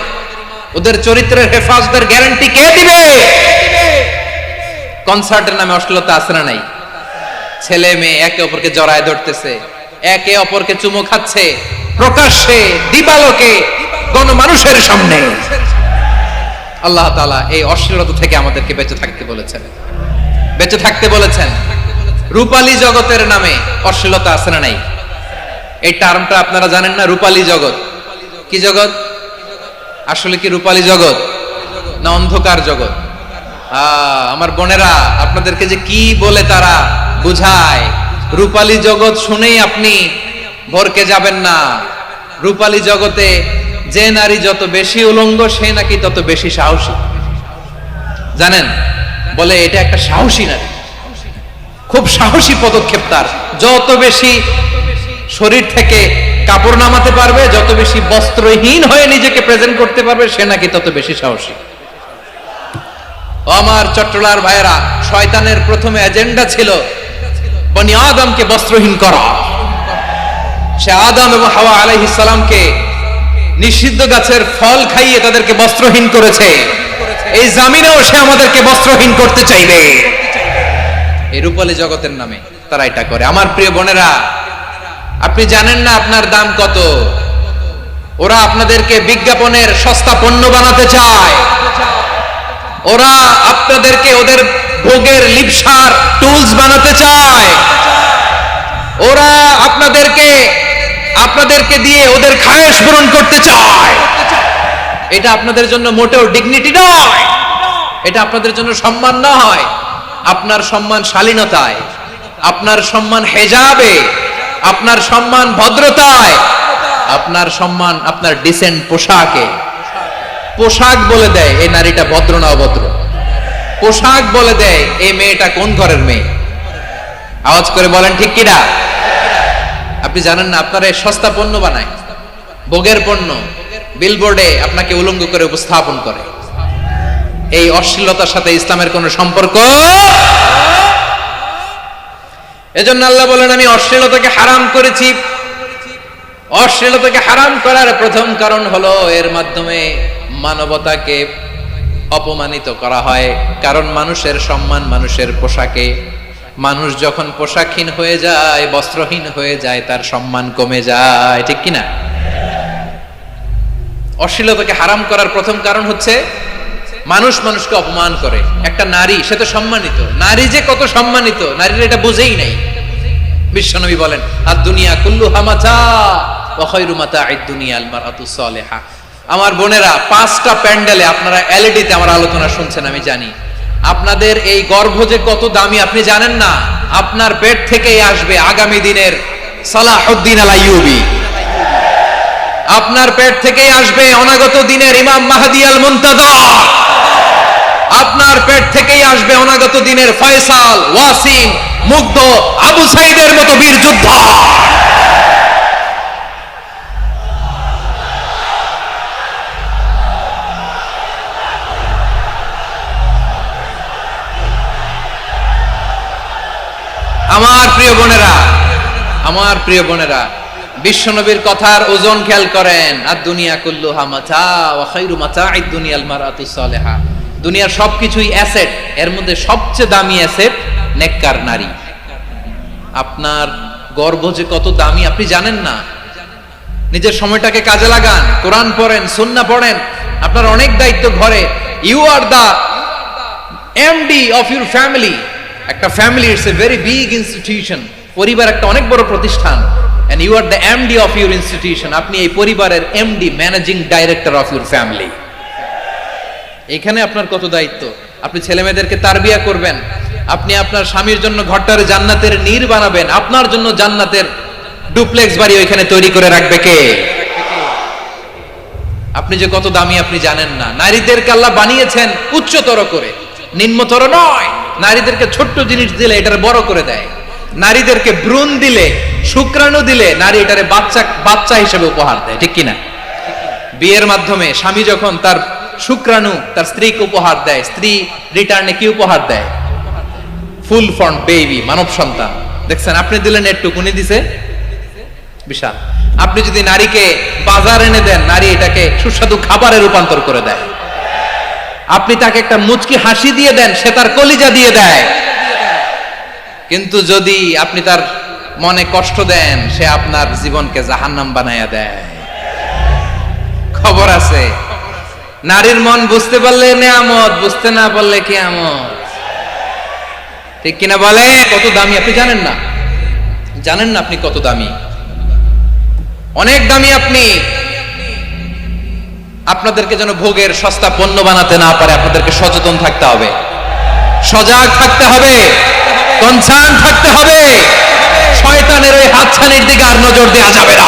ওদের চরিত্রের হেফাজতের গ্যারান্টি কে দিবে? কনসার্টের নামে অশ্লীলতা আছে না নাই? ছেলে মেয়ে একে অপরকে জড়ায় ধরতেছে, একে অপরকে চুমো খাচ্ছে প্রকাশ্যে, দিবালোকে, গণমানুষের সামনে। আল্লাহ তাআলা এই অশ্লীলতা থেকে আমাদেরকে বেঁচে থাকতে বলেছেন, বেঁচে থাকতে বলেছেন। রূপালী জগতের নামে অশ্লীলতা আছে না নাই? এই টার্মটা আপনারা জানেন না? রূপালী জগৎ কি জগৎ? আসলে কি রূপালী জগৎ না অন্ধকার জগৎ? আমার বোনেরা, আপনাদেরকে যে কি বলে তারা বুঝায়, রূপালী জগৎ শুনেই আপনি ভরকে যাবেন না। রূপালী জগতে যে নারী যত বেশি উলঙ্গ, সে নাকি তত বেশি সাহসী। জানেন, বলে এটা একটা সাহসী নারী, খুব সাহসী পদক্ষেপ তার। যত বেশি শরীর থেকে কাপড় নামাতে পারবে, যত বেশি বস্ত্রহীন হয়ে নিজেকে প্রেজেন্ট করতে পারবে, সে নাকি তত বেশি সাহসী। আমার চট্টলার ভাইয়েরা, শয়তানের প্রথমে এজেন্ডা ছিল বনি আদমকে বস্ত্রহীন করা। সে আদম এবং হাওয়া আলাইহিস সালামকে নিষিদ্ধ গাছের ফল খাইয়ে তাদেরকে বস্ত্রহীন করেছে। এই জামিনেও সে আমাদেরকে বস্ত্রহীন করতে চাইবে। এই রূপালী জগতের নামে তারা এটা করে। আমার প্রিয় বোনেরা, আপনি জানেন না আপনার দাম কত? ওরা আপনাদেরকে বিজ্ঞাপনের সস্তা পণ্য বানাতে চায়। ওরা আপনাদেরকে ওদের ভোগের লিপসার টুলস বানাতে চায়। ওরা আপনাদেরকে দিয়ে ওদের খায়েশ পূরণ করতে চায়। এটা আপনাদের জন্য মোটেও ডিগনিটি নয়, এটা আপনাদের জন্য সম্মান নয়। আপনার সম্মান শালীনতায়, আপনার সম্মান হেজাবে, আপনার সম্মান ভদ্রতায়, আপনার সম্মান আপনার ডিসেন্ট পোশাকে। পোশাক বলে দেয় এই নারীটা ভদ্র না অভদ্র। পোশাক বলে দেয় এই মেয়েটা কোন ঘরের মেয়ে। আওয়াজ করে বলেন ঠিক কিনা? আপনি জানেন না, আপনারা সস্তা পণ্য বানায়, ভোগের পণ্য, বিলবোর্ডে আপনাকে উলঙ্গ করে উপস্থাপন করে। এই অশ্লীলতার সাথে ইসলামের কোন সম্পর্ক। এজন্য আল্লাহ বলেন, আমি অশ্লীলতাকে হারাম করেছি। অশ্লীলতাকে হারাম করার প্রথম কারণ হলো এর মাধ্যমে মানবতাকে অপমানিত করা হয়। কারণ মানুষের সম্মান মানুষের পোশাকে। মানুষ যখন পোশাকহীন হয়ে যায়, বস্ত্রহীন হয়ে যায়, তার সম্মান কমে যায়, ঠিক কিনা? অশ্লীলতাকে হারাম করার প্রথম কারণ হচ্ছে মানুষ মানুষকে অপমান করে। একটা নারী, সে তো সম্মানিত, নারী যে কত সম্মানিত নারীরা এটা বুঝেই নাই। বিশ্বনবী বলেন, আদ-দুনিয়া কুল্লুহা মাতা ওয়া খায়রু মাতা'আদ দুনিয়া আল মারআতু সালিহা। আমার বোনেরা, 5টা প্যান্ডেলে আপনারা এলইডিতে আমার আলোচনা শুনছেন, আমি জানি। আপনাদের এই গর্ভ যে কত দামি আপনি জানেন না। আপনার পেট থেকেই আসবে আগামী দিনের সালাহুদ্দিন আল আইয়ুবী। আপনার পেট থেকেই আসবে অনাগত দিনের ইমাম মাহদী আল মুনতাযর। আপনার পেট থেকেই আসবে অনাগত দিনের ফয়সাল, ওয়াসিম, মুগ্ধ, আবু সাইদের মতো বীর যোদ্ধা। আমার প্রিয় বোনেরা, আমার প্রিয় বোনেরা, বিশ্বনবীর কথার ওজন খেয়াল করেন। আদ-দুনিয়া কুল্লুহা মাতা ওয়া খায়রু মাতা'আদ দুনিয়া আল মারআতু সালিহা। দুনিয়ার সবকিছুই অ্যাসেট, এর মধ্যে সবচেয়ে দামি অ্যাসেট নেককার নারী। আপনার গর্ভ যে কত দামি আপনি জানেন না। নিজের সময়টাকে কাজে লাগান, কোরআন পড়েন, সুন্নাহ পড়েন। আপনার অনেক দায়িত্ব ঘরে। You are the MD of your family. একটা family it's a very big institution. পরিবার একটা অনেক বড় প্রতিষ্ঠান। and you are the MD of your institution. আপনি এই পরিবারের MD, managing director of your family. এখানে আপনার কত দায়িত্ব। আপনি ছেলে মেয়েদেরকে তারবিয়া করবেন। আপনি আপনার স্বামীর জন্য ঘরটারে জান্নাতের নীর বানাবেন। আপনার জন্য জান্নাতের ডুপ্লেক্স বাড়ি ওইখানে তৈরি করে রাখবে কে? আপনি যে কত দামি আপনি জানেন না। নারীদেরকে আল্লাহ বানিয়েছেন উচ্চতর করে, নিম্নতর নয়। নারীদেরকে ছোট্ট জিনিস দিলে এটারে বড় করে দেয়। নারীদেরকে ভ্রূণ দিলে, শুক্রাণু দিলে নারী এটারে বাচ্চা হিসেবে উপহার দেয়, ঠিক কিনা? বিয়ের মাধ্যমে স্বামী যখন তার শুক্রাণু তার স্ত্রীকে উপহার দেয়, স্ত্রী রিটার্নে কি উপহার দেয়? ফুল ফর্ম বেবি, মানব সন্তান। দেখছেন, আপনি দিলেন একটু, উনি দিছে বিশাল। আপনি যদি নারীকে বাজার এনে দেন, নারী এটাকে সুস্বাদু খাবারে রূপান্তর করে দেয়। আপনি তাকে একটা মুচকি হাসি দিয়ে দেন, সে তার কলিজা দিয়ে দেয়। কিন্তু যদি আপনি তার মনে কষ্ট দেন, সে আপনার জীবনকে জাহান্নাম বানায়া দেয়। খবর আছে, নারীর মন বুঝতে পারলে নেয়ামত, বুঝতে না পারলে কিয়ামত, ঠিক কিনা বলে? কত দামি আপনি জানেন না, জানেন না আপনি কত দামি, অনেক দামি আপনি। আপনাদেরকে যেন ভোগের সস্তা পণ্য বানাতে না পারে, আপনাদেরকে সচেতন থাকতে হবে, সজাগ থাকতে হবে, কনসার্ন থাকতে হবে। শয়তানের ওই হাতছানির দিকে আর নজর দেওয়া যাবে না।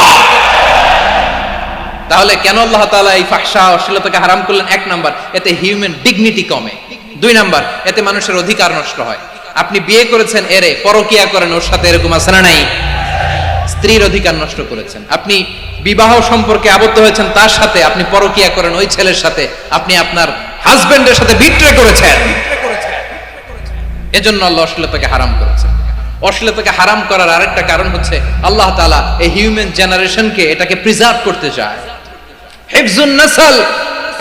তাহলে কেন আল্লাহ তাআলা এই ফাহশা অশ্লীলতাকে হারাম করলেন? এক নাম্বার, এতে হিউম্যান ডিগনিটি কমে। দুই নাম্বার, এতে মানুষের অধিকার নষ্ট হয়। আপনি বিয়ে করেছেন, এরে পরকিয়া করেন, ওর সাথে এরকম আছে না নাই? স্ত্রীর অধিকার নষ্ট করেছেন। আপনি বিবাহ সম্পর্কে আবদ্ধ হয়েছেন তার সাথে, আপনি পরকিয়া করেন ওই ছেলের সাথে, আপনি আপনার হাজবেন্ডের সাথে বিট্রে করেছেন। এজন্য আল্লাহ অশ্লীলতাকে হারাম করেছেন। অশ্লীলতাকে হারাম করার আরেকটা কারণ হচ্ছে আল্লাহ তাআলা এই হিউম্যান জেনারেশনকে এটাকে প্রিজার্ভ করতে চায়। হিফজুন নাসল,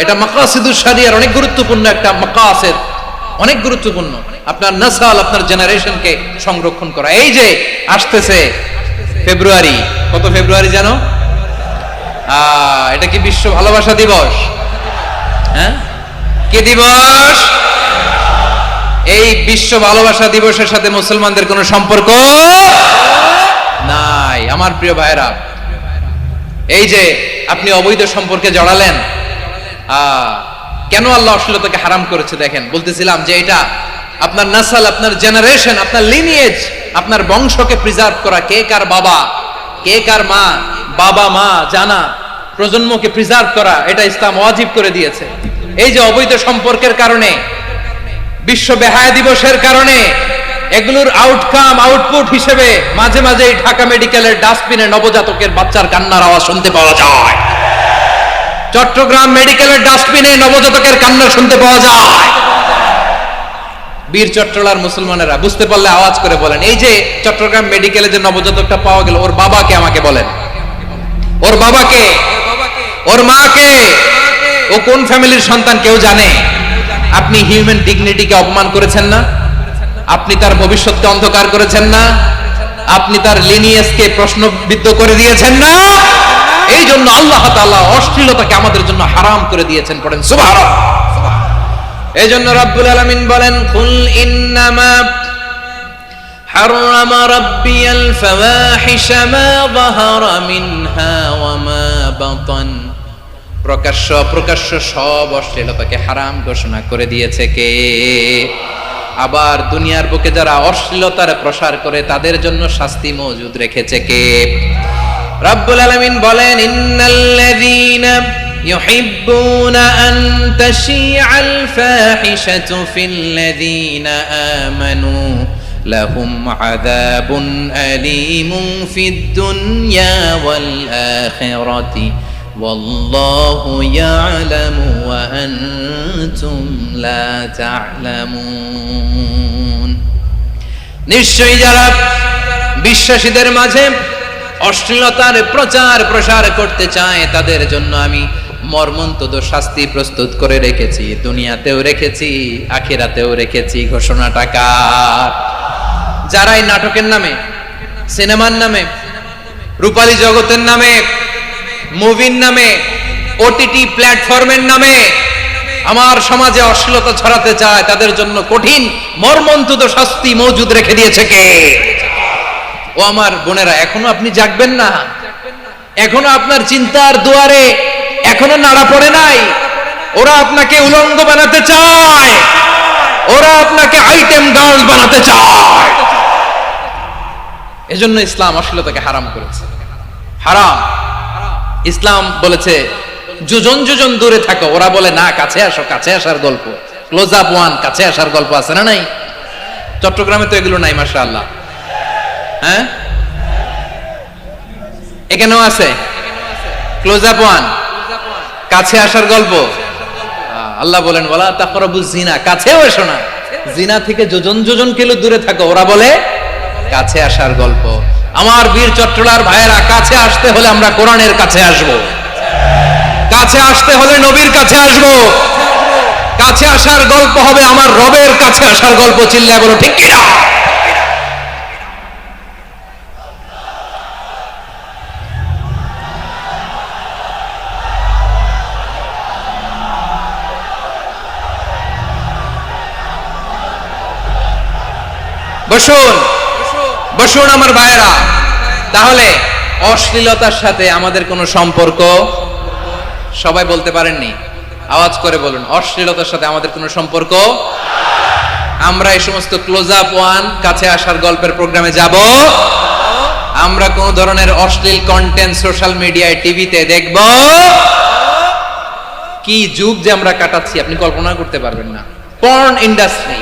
এটা মাকাসিদুশ শরিয়ার অনেক গুরুত্বপূর্ণ একটা মাকাসিদ, অনেক গুরুত্বপূর্ণ। আপনার নাসল, আপনার জেনারেশনকে সংরক্ষণ করা। এই যে আসতেছে ফেব্রুয়ারি, কত ফেব্রুয়ারি জানো? এটা কি বিশ্ব ভালোবাসা দিবস? হ্যাঁ, কি দিবস? এই বিশ্ব ভালোবাসা দিবসের সাথে মুসলমানদের কোনো সম্পর্ক নাই। আমার প্রিয় ভাইরা, এই যে আপনি অবৈধ সম্পর্কে জড়ালেন, কেন আল্লাহ অশ্লীলতাকে হারাম করেছে দেখেন। বলতেছিলাম যে এটা আপনার নাসল, আপনার জেনারেশন, আপনার লিনিয়েজ, আপনার বংশকে প্রিজার্ভ করা। কে কার বাবা, কে কার মা, বাবা মা জানা, প্রজন্মকে প্রিজার্ভ করা, এটা ইসলাম ওয়াজিব করে দিয়েছে। এই যে অবৈধ সম্পর্কের কারণে, বিশ্ব বেহায়া দিবসের কারণে, এগুলোর আউটকাম, আউটপুট হিসেবে মাঝে মাঝে ঢাকা মেডিকেলের ডাস্টবিনে নবজাতকের বাচ্চার কান্নার আওয়াজ শুনতে পাওয়া যায়। চট্টগ্রাম মেডিকেলের ডাস্টবিনে নবজাতকের কান্না শুনতে পাওয়া যায়। বীর চট্টলার মুসলমানেরা বুঝতে পারলে আওয়াজ করে বলেন, এই যে চট্টগ্রাম মেডিকেলে যে নবজাতকটা পাওয়া গেল, ওর বাবাকে আমাকে বলেন, ওর বাবাকে, ওর মাকে, ও কোন ফ্যামিলির সন্তান কেউ জানে? আপনি হিউম্যান ডিগনিটিকে অপমান করেছেন না? আপনি তার ভবিষ্যৎকে অন্ধকার করেছেন না? আপনি তার লিনিয়েজকে প্রশ্নবিদ্ধ করে দিয়েছেন না? এই জন্য আল্লাহ তাআলা অশ্লীলতাকে আমাদের জন্য হারাম করে দিয়েছেন। পড়েন সুবহানাল্লাহ। এই জন্য রাব্বুল আলামিন বলেন, কুল ইন্নামা হারামা রাব্বিয়াল ফাওয়াহিশা মা যাহারা মিনহা ওয়া মা বাতান। প্রকাশ্য অপ্রকাশ্য সব অশ্লীলতাকে হারাম ঘোষণা করে দিয়েছে কে? আবার দুনিয়ার বুকে যারা অশ্লীলতার প্রসার করে তাদের জন্য শাস্তি মজুদ রেখেছে কে? রাব্বুল আলামিন বলেন, ইন্নাল্লাযীনা ইউহিব্বুনা আন তাশিআল ফাহিশাতু ফিল্লাযীনা আমানু লাহুম আযাবুন আলীমুন ফিদ দুনিয়া ওয়াল আখিরাতি ওয়াল্লাহু ইয়ালামু ওয়া আনতুম লা তা'লামুন। নিশ্চয়ই যারা বিশ্বাসীদের মাঝে অশ্লীলতার প্রচার প্রসার করতে চায় তাদের জন্য আমি মর্মন্তুদ শাস্তি প্রস্তুত করে রেখেছি, দুনিয়াতেও রেখেছি, আখিরাতেও রেখেছি। ঘোষণাটা কার? যারা এই নাটকের নামে, সিনেমার নামে, রূপালী জগতের নামে, মুভির নামে, ওটিটি প্ল্যাটফর্মের নামে আমার সমাজে অশ্লীলতা ছড়াতে চায় তাদের জন্য কঠিন মর্মন্তুদ শাস্তি মজুদ রেখে দিয়েছে কে? ও আমার বোনেরা, এখনো আপনি জাগবেন না? এখনো আপনার চিন্তার দুয়ারে এখনো নাড়া পড়ে নাই? ওরা আপনাকে উলঙ্গ বানাতে চায়, ওরা আপনাকে আইটেম গার্ল বানাতে চায়। এজন্য ইসলাম অশ্লীলতাকে হারাম করেছে। হারাম। ইসলাম বলেছে যোজন যোজন দূরে থাকো, ওরা বলে না কাছে আসো, কাছে আসার গল্প, ক্লোজ আপ ওয়ান, কাছে আসার গল্প আছে না নাই? চট্টগ্রামে তো এগুলো নাই মাশাআল্লাহ। হ্যাঁ, এখানেও আছে ক্লোজ আপ ওয়ান, কাছে আসার গল্প। আল্লাহ বলেন ওয়ালা তাকরাবুজ জিনা, কাছেও এসো না, জিনা থেকে যোজন যোজন কিলো দূরে থাকো, ওরা বলে কাছে আসার গল্প। আমার বীর চট্টলার ভাইয়েরা, কাছে আসতে হলে আমরা কোরআনের কাছে আসব, কাছে আসতে হলে নবীর কাছে আসব, কাছে আসার গল্প হবে আমার রবের কাছে আসার গল্প। চিল্লায় বলো ঠিক কিনা? বসুন বসুন আমার ভাইয়েরা। তাহলে অশ্লীলতার সাথে আমাদের কোনো সম্পর্ক? সবাই বলতে পারেননি, আওয়াজ করে বলুন, অশ্লীলতার সাথে আমাদের কোনো সম্পর্ক? আমরা এই সমস্ত ক্লোজ আপ ওয়ান, কাছে আসার গল্পের প্রোগ্রামে যাব? আমরা কোন ধরনের অশ্লীল কন্টেন্ট সোশ্যাল মিডিয়ায়, টিভিতে দেখব? কি যুগ যে আমরা কাটাচ্ছি আপনি কল্পনা করতে পারবেন না। পর্ন ইন্ডাস্ট্রি,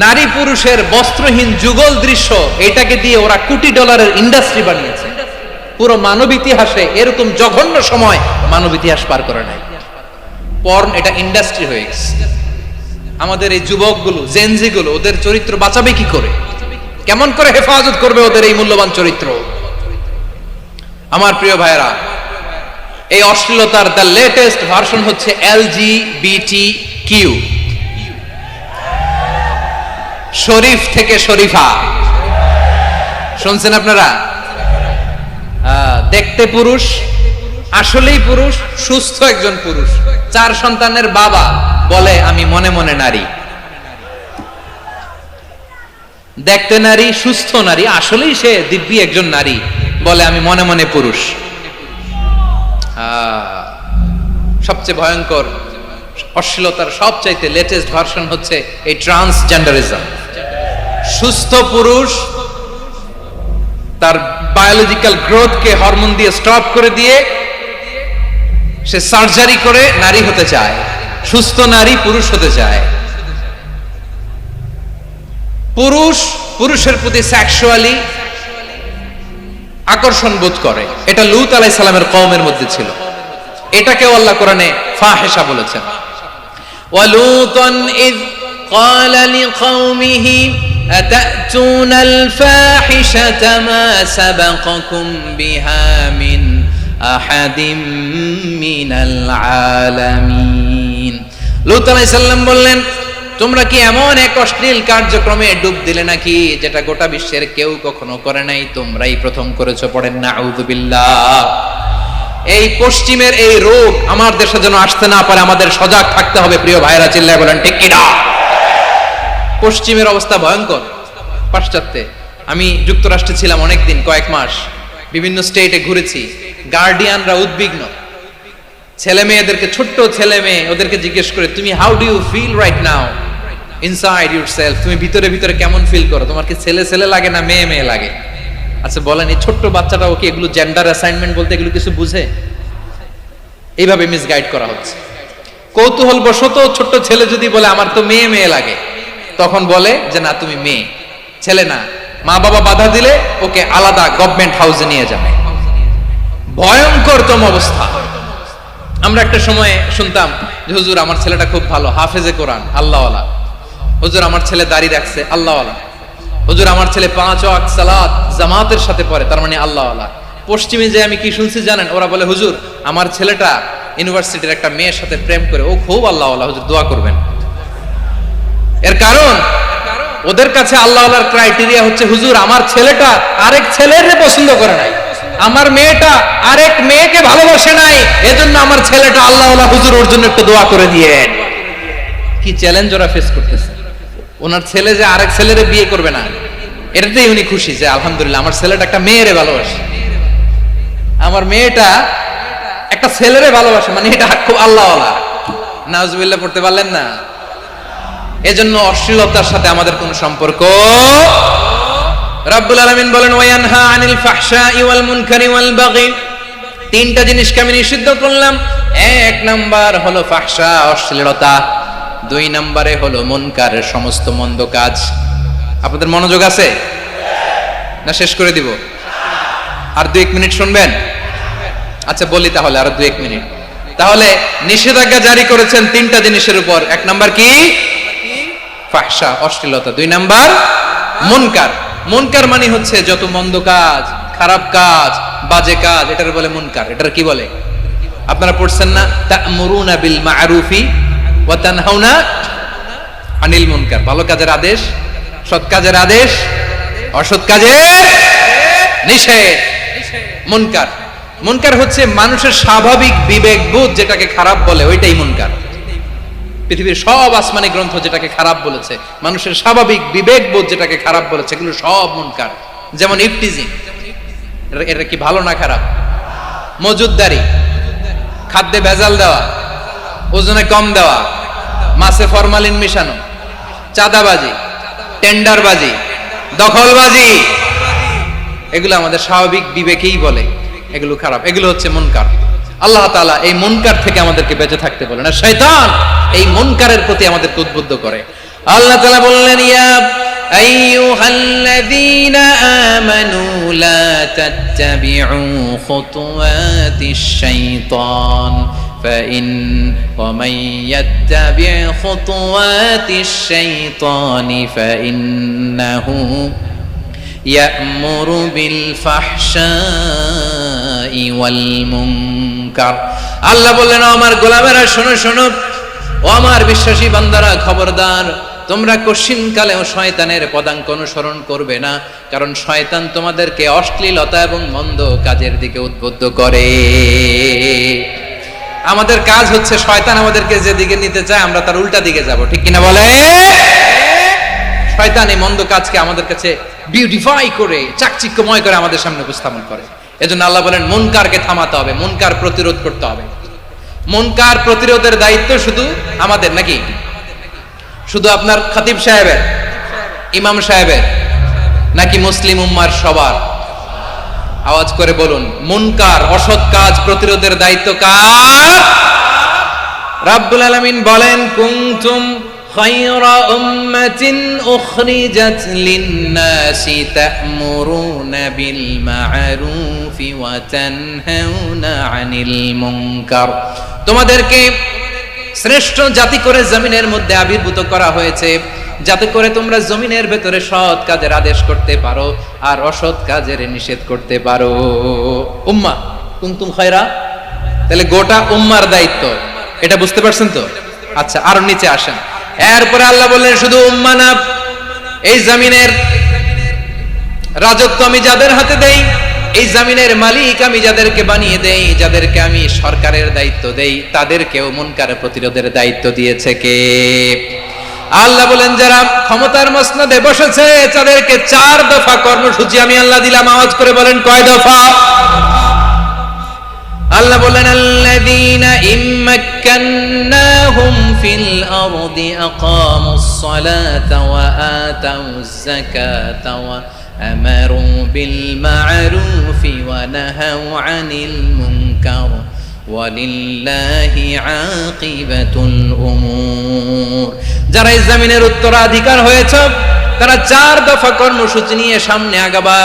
নারী পুরুষের বস্ত্রহীন যুগল দৃশ্য, এটাকে দিয়ে ওরা কোটি ডলারের ইন্ডাস্ট্রি বানিয়েছে। পুরো মানব ইতিহাসে এরকম জঘন্য সময় মানব ইতিহাস পার করে নাই। পর্ন এটা ইন্ডাস্ট্রি হয়ে গেছে। আমাদের এই যুবকগুলো, জেনজিগুলো, ওদের চরিত্র বাঁচাবে কি করে? কেমন করে হেফাজত করবে ওদের এই মূল্যবান চরিত্র? আমার প্রিয় ভাইয়েরা, এই অশ্লীলতার দ্য লেটেস্ট ভার্সন হচ্ছে LGBTQ, শরীফ থেকে শরীফা। শুনছেন আপনারা? দেখতে পুরুষ, আসলেই পুরুষ, সুস্থ একজন পুরুষ, 4 সন্তানের বাবা, বলে আমি মনে মনে নারী। দেখতে নারী, সুস্থ নারী, আসলেই সে দিব্যি একজন নারী, বলে আমি মনে মনে পুরুষ। সবচেয়ে ভয়ঙ্কর অশ্লীলতার সবচাইতে লেটেস্ট ভার্সন হচ্ছে এই ট্রান্সজেন্ডারিজম। সুস্থ পুরুষ তার বায়োলজিক্যাল গ্রোথকে হরমোন দিয়ে স্টপ করে দিয়ে সে সার্জারি করে নারী হতে চায়, সুস্থ নারী পুরুষ হতে চায়। পুরুষ পুরুষের প্রতি সেক্সুয়ালি আকর্ষণ বোধ করে, এটা লূত আলাইহিস সালামের কওমের মধ্যে ছিল। এটাকে আল্লাহ কোরআনে ফাহিশা বলেছেন। ওয়ালুতান ইয ক্বালা লিকাওমিহি আতাতুনাল ফাহিশাতা মা সাবাকাকুম বিহা মিন আহাদিম মিনাল আলামিন। লূত আলাইহিস সালাম বললেন, তোমরা কি এমন এক অশ্লীল কার্যক্রমে ডুব দিলে নাকি যেটা গোটা বিশ্বের কেউ কখনো করে নাই, তোমরাই প্রথম করেছো? পড়েন নাউযুবিল্লাহ। এই পশ্চিমের এই রোগ আমার দেশে যেন আসতে না পারে, আমাদের সজাগ থাকতে হবে। প্রিয় ভাইরা, চিল্লায় বলেন ঠিক কিনা? পশ্চিমের অবস্থা ভয়ঙ্কর। পাশ্চাত্যে, আমি যুক্তরাষ্ট্রে ছিলাম অনেকদিন, কয়েক মাস, বিভিন্ন স্টেটে ঘুরেছি। গার্ডিয়ানরা উদ্বিগ্ন, ছেলে মেয়েদেরকে, ছোট্ট ছেলে মেয়ে, ওদেরকে জিজ্ঞেস করে, তুমি how do you feel right now inside yourself? তুমি ভিতরে ভিতরে কেমন ফিল করো? তোমার কি ছেলে ছেলে লাগে না মেয়ে মেয়ে লাগে? আচ্ছা বলেন, এই ছোট্ট বাচ্চাটাও কি এগুলো জেন্ডার অ্যাসাইনমেন্ট বলতে এগুলো কিছু বুঝে? এইভাবে মিসগাইড করা হচ্ছে। কৌতূহল বশত ছোট্ট ছেলে যদি বলে আমার তো মেয়ে মেয়ে লাগে, তখন বলে যে না তুমি মেয়ে, ছেলে না। মা বাবা বাধা দিলে ওকে আলাদা গভর্নমেন্ট হাউসে নিয়ে যাবে। ভয়ঙ্করতম অবস্থা। আমরা একটা সময় শুনতাম যে হুজুর আমার ছেলেটা খুব ভালো, হাফেজে কোরআন, আল্লাহওয়ালা। হুজুর আমার ছেলে দাড়ি রাখছে, আল্লাহওয়ালা। হুজুর আমার ছেলে 5 ওয়াক্ত সালাত জামাতের সাথে পড়ে, তার মানে আল্লাহওয়ালা। পশ্চিমে যে আমি কি শুনছি জানেন? ওরা বলে হুজুর আমার ছেলেটা ইউনিভার্সিটির একটা মেয়ের সাথে প্রেম করে, ও খুব আল্লাহওয়ালা, হুজুর দোয়া করবেন। এর কারণ ওদের কাছে আল্লাহওয়ালার ক্রাইটেরিয়া হচ্ছে হুজুর আমার ছেলেটা আরেক ছেলের পছন্দ করে নাই, আমার মেয়েটা আরেক মেয়েকে ভালোবাসে নাই, এজন্য আমার ছেলেটা আল্লাহওয়ালা, হুজুর ওর জন্য একটু দোয়া করে দিয়েন। কি চ্যালেঞ্জ ওরা ফেস করতেছে। ওনার ছেলে যে আরেক ছেলেরে বিয়ে করবে না, এটাতেই উনি খুশি যে আলহামদুলিল্লাহ আমার ছেলেটা একটা মেয়েরে ভালোবাসে, আমার মেয়েটা একটা ছেলেরে ভালোবাসে, মানে এটা খুব আল্লাহওয়ালা। নাউজুবিল্লাহ পড়তে পারলেন না? এজন্য অশ্লীলতার সাথে আমাদের কোনো সম্পর্ক। রব্বুল আলামিন বলেন ওয়ায়ানহা আনিল ফাহশাই ওয়াল মুনকারি ওয়াল বাগি তিনটা জিনিসকে আমি নিষিদ্ধ করলাম। এক নাম্বার হলো ফাহশা, অশ্লীলতা। দুই নম্বরে হলো মুনকারের সমস্ত মন্দ কাজ। আপনাদের মনোযোগ আছে না? শেষ করে দিব? আর 2-1 মিনিট শুনবেন? আচ্ছা বলি তাহলে, আর 2-1 মিনিট। তাহলে নিষেধাজ্ঞা জারি করেছেন তিনটা জিনিসের উপর। এক নাম্বার কি? ফাহশা, অশ্লীলতা। 2 নাম্বার মুনকার। মুনকার মানে হচ্ছে যত মন্দ কাজ, খারাপ কাজ, বাজে কাজ, এটার বলে মুনকার। এটার কি বলে? আপনারা পড়ছেন না, তা'মুরুনা বিল মা'রুফি ওয়া তানহাউনা আনিল মুনকার। ভালো কাজের আদেশ, সৎ কাজের আদেশ, অসৎ কাজের নিষেধ। মুনকার, মুনকার হচ্ছে মানুষের স্বাভাবিক বিবেকবোধ যেটাকে খারাপ বলে, ওইটাই মুনকার। পৃথিবীর সব আসমানি গ্রন্থ যেটাকে খারাপ বলেছে, মানুষের স্বাভাবিক বিবেকবোধ যেটাকে খারাপ বলেছে, এগুলো সব মুনকার। যেমন ইফটিজিং, এটা কি ভালো না খারাপ? মজুদদারি, খাদ্যে ভেজাল দেওয়া, ওজনে কম দেওয়া, মাছে ফরমালিন মিশানো, চাঁদাবাজি, টেন্ডারবাজি, দখলবাজি, এগুলো আমাদের স্বাভাবিক বিবেকেই বলে এগুলো খারাপ, এগুলো হচ্ছে মুনকার। আল্লাহ তাআলা এই মুনকার থেকে আমাদেরকে বেঁচে থাকতে বলেন, আর শয়তান এই মুনকারের প্রতি আমাদেরকে উদ্বুদ্ধ করে। আল্লাহ তাআলা বললেন, ইয়া আইয়ুহাল্লাযীনা আমানু লা তাত্তাবিউ খুতুওয়াতিশ শাইতান ومن يتبع خطوات الشيطان فإنه يأمر بالفحشاء والمنكر। আল্লাহ বললেন, আমার গোলামেরা শোনো শোনো, ও আমার বিশ্বাসী বান্দারা খবরদার, তোমরা কশিনকালেও শয়তানের পদাঙ্ক অনুসরণ করবে না, কারণ শয়তান তোমাদেরকে অশ্লীলতা এবং মন্দ কাজের দিকে উদ্বুদ্ধ করে। আমাদের কাজ হচ্ছে শয়তান আমাদেরকে যেদিকে নিতে চায় আমরা তার উল্টা দিকে যাব, ঠিক কিনা বলে? শয়তান এই মন্দ কাজকে আমাদের কাছে বিউটিফাই করে, চাকচিক্যময় করে আমাদের সামনে উপস্থাপন করে। এজন্য আল্লাহ বলেন, মুনকারকে থামাতে হবে, মুনকার প্রতিরোধ করতে হবে। মুনকার প্রতিরোধের দায়িত্ব শুধু আমাদের নাকি? শুধু আপনার খতিব সাহেবের, ইমাম সাহেবের, নাকি মুসলিম উম্মার সবার? আওয়াজ করে বলুন, মুনকার অসৎ কাজ প্রতিরোধের দায়িত্ব কার? রাব্বুল আলামিন বলেন, কুনতুম খায়রা উম্মাতিন উখরিজাত লিন-নাসি তা'মুরুনা বিল মা'রুফি ওয়া তানহাউনা আনিল মুনকার। তোমাদেরকে শ্রেষ্ঠ জাতি করে জমিনের মধ্যে আবির্ভূত করা হয়েছে, যাতে করে তোমরা জমিনের ভেতরে সৎ কাজের আদেশ করতে পারো আর অসৎ কাজের নিষেধ করতে পারো। উম্মাহ কুনতুম খায়রা, তাহলে গোটা উম্মার দায়িত্ব, এটা বুঝতে পারছেন তো? আচ্ছা, আরো নিচে আসেন। এরপরে আল্লাহ বললেন, শুধু উম্মাহ না, এই জমিনের রাজত্ব আমি যাদের হাতে দেই, এই জমিনের মালিক আমি যাদেরকে বানিয়ে দেই, যাদেরকে আমি সরকারের দায়িত্ব দেই, তাদেরকেও মুনকার প্রতিরোধের দায়িত্ব দিয়েছে কে? আল্লাহ বলেন, যারা ক্ষমতার মসনদে বসেছে তাদেরকে 4 দফা কর্মসূচি আমি আল্লাহ দিলাম। আওয়াজ করে বলেন, কয় দফা? আল্লাহ বলেন, আল্লাযীনা ইম্মাক্কান্নাহুম ফিল আরদি আকামুস সালাতা ওয়া আতাউয যাকাতা ওয়া আমারু বিল মা'রুফি ওয়া নাহাউ আনিল মুনকার ওয়ালিল্লাহি আকিবাতুল উমুর। যারা এই জমিনের উত্তরাধিকার হয়েছে তারা 4 দফা কর্মসূচি নিয়ে সামনে আগাবা।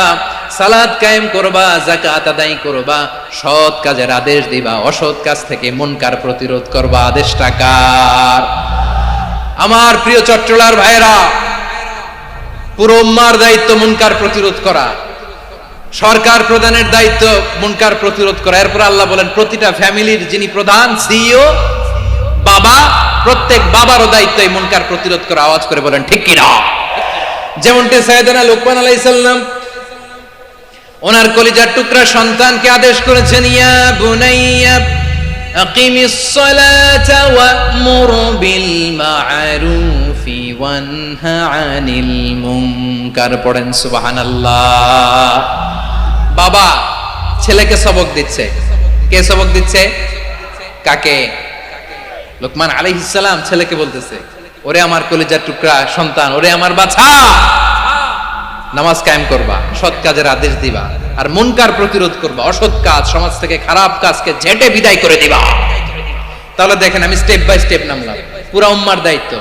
সালাত কায়েম করবা, যাকাত আদায় করবা, সৎ কাজের আদেশ দিবা, অসৎ কাজ থেকে মুনকার প্রতিরোধ করবা। আদেশটা কার? আমার প্রিয় চট্টলার ভাইরা, পুরো উম্মার দায়িত্ব মুনকার প্রতিরোধ করা, সরকার প্রধানের দায়িত্ব মুনকার প্রতিরোধ করা। এরপর আল্লাহ বলেন, প্রতিটা ফ্যামিলির যিনি প্রধান সিইও বাবা, প্রত্যেক বাবারও দায়িত্ব এই মুনকার প্রতিরোধ করা। আওয়াজ করে বলেন, ঠিক কিনা? যেমনটি সাইয়েদনা লুকমান আলাইহিস সালাম ওনার কলিজার টুকরা সন্তানকে আদেশ করেছেন, ইয়া বুনাইয়া আকিমিস সালাতা ওয়া'মুর বিল মা'রুফি ওয়ানহা আনিল মুনকার। পড়েন সুবহানাল্লাহ। বাবা ছেলেকে সবক দিচ্ছে। কে সবক দিচ্ছে? কাকে? লুকমান আলাইহিস সালাম ছেলেকে বলতেছে, ওরে আমার কলিজার টুকরা সন্তান, ওরে আমার বাছা, নামাজ কায়েম করবা, সৎ কাজের আদেশ দিবা, আর মুনকার প্রতিরোধ করবা, অসৎ কাজ সমাজ থেকে খারাপ কাজকে ঝেঁটে বিদায় করে দিবা। তাহলে দেখেন আমি স্টেপ বাই স্টেপ নামলাম। পুরা উম্মার দায়িত্ব,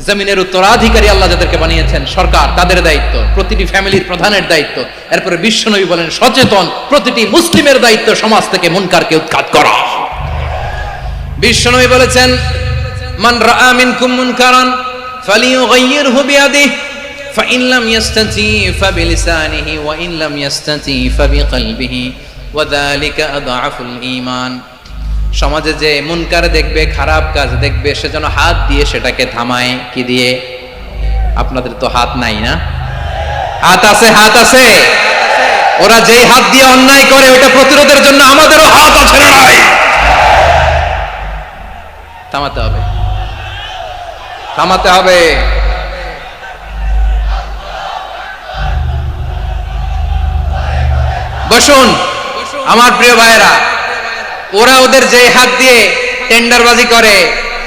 জমিনের উত্তরাধিকারী আল্লাহ যাদেরকে বানিয়েছেন সরকার, তাদের দায়িত্ব, প্রতিটি ফ্যামিলির প্রধানের দায়িত্ব, এরপরে বিশ্বনবী বলেন সচেতন প্রতিটি মুসলিমের দায়িত্ব সমাজ থেকে মুনকারকে উৎখাত করা। বিশ্বনবী বলেছেন মান রাআ মিনকুম মুনকারান ফালিয়ুগাইয়িরহু বিয়াদিহি ফাইন লাম ইয়াস্তাতি ফাবিলিসানিহি ওয়া ইন লাম ইয়াস্তাতি ফাবিকলবিহি ওয়া যালিকা আযআফুল ঈমান। সমাজে যে মুনকার দেখবে, খারাপ কাজ দেখবে, সেজন্য হাত দিয়ে সেটাকে থামায়। কি দিয়ে? আপনাদের তো হাত নাই না? হাত আছে, হাত আছে। ওরা যেই হাত দিয়ে অন্যায় করে ওটা প্রতিরোধের জন্য আমাদেরও হাত আছে না নাই? থামাতে হবে, থামাতে হবে। বসুন আমার প্রিয় ভাইয়েরা, ওরা ওদের যে হাত দিয়ে টেন্ডারবাজি করে,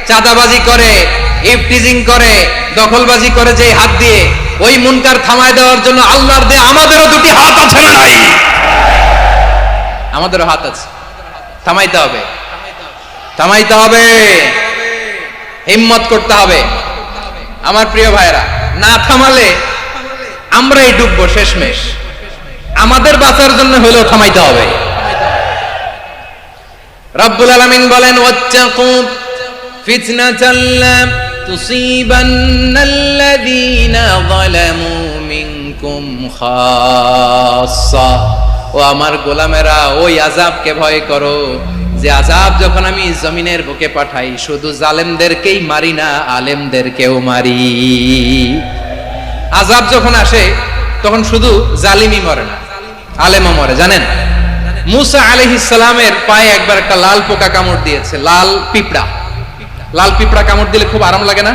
চাঁদাবাজি করে, ইফটিজিং করে, দখলবাজি করে, যে হাত দিয়ে, ওই মুনকার থামায় দেওয়ার জন্য আল্লাহর দেয়া আমাদেরও দুটি হাত আছে না নাই? আমাদেরও হাত আছে, থামাইতে হবে, থামাইতে হবে, হিম্মত করতে হবে। আমার প্রিয় ভাইয়েরা, না থামালে আমরাই ডুববো শেষমেশ। আমাদের বাঁচার জন্য হলেও থামাইতে হবে। রব্বুল আলামিন বলেন ওয়াত্তাকু ফিতনাতাল লা তুসিবান্নাল্লাযীনা যালামু মিনকুম খাসসা। ও আমার গোলামেরা, ওই আযাবকে ভয় করো যে আযাব যখন আমি জমিনের বুকে পাঠাই শুধু জালেমদেরকেই মারি না, আলেমদেরকেও মারি। আযাব যখন আসে তখন শুধু জালিমই মরে না, আলেমও মরে। জানেন মুসা আলাইহিস সালামের পায়ে একবার একটা লাল পোকা কামড় দিয়েছে, লাল পিঁপড়া। লাল পিঁপড়া কামড় দিলে খুব আরাম লাগে না?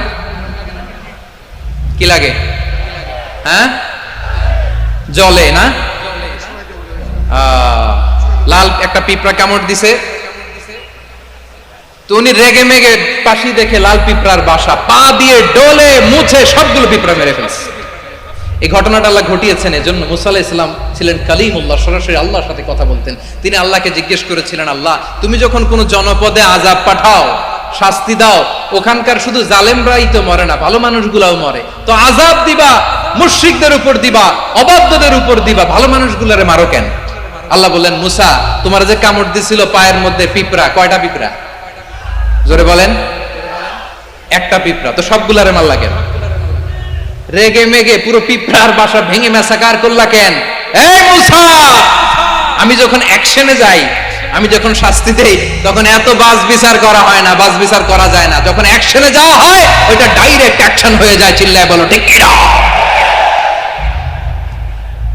কি লাগে? হ্যাঁ, জ্বলে না? লাল একটা পিঁপড়া কামড় দিছে, তো উনি রেগে মেগে পাশি দেখে লাল পিঁপড়ার বাসা, পা দিয়ে ডলে মুছে সবগুলো পিঁপড়া মেরে ফেলছে। এই ঘটনাটা আল্লাহ ঘটিয়েছেন এজন্য মুসা আলাইহিস সালাম ছিলেন কালিমুল্লাহ, সরাসরি আল্লাহর সাথে কথা বলতেন। তিনি আল্লাহকে জিজ্ঞেস করেছিলেন, আল্লাহ তুমি যখন কোন জনপদে আযাব পাঠাও, শাস্তি দাও, ওখানকার শুধু জালেমরাই তো মরে না, ভালো মানুষগুলাও মরে, তো আযাব দিবা মুশরিকদের উপর দিবা, অবাধ্যদের উপর দিবা, ভালো মানুষগুলারে মারো কেন? আল্লাহ বললেন, মুসা তোমার যে কামড় দিছিল পায়ের মধ্যে পিঁপড়া, কয়টা পিঁপড়া? জোরে বলেন। একটা পিঁপড়া, তো সবগুলারে মারলা কেন? রেগে মেগে পুরো পিঁপড়ার বাসা ভেঙে ম্যাসাকার করলা কেন? এই মুসা, আমি যখন অ্যাকশনে যাই, আমি যখন শাস্তি দেই, তখন এত বাস বিচার করা হয় না, বাস বিচার করা যায় না। যখন অ্যাকশনে যাওয়া হয় ওইটা ডাইরেক্ট অ্যাকশন হয়ে যায়। চিল্লায় বলো ঠিক কি না?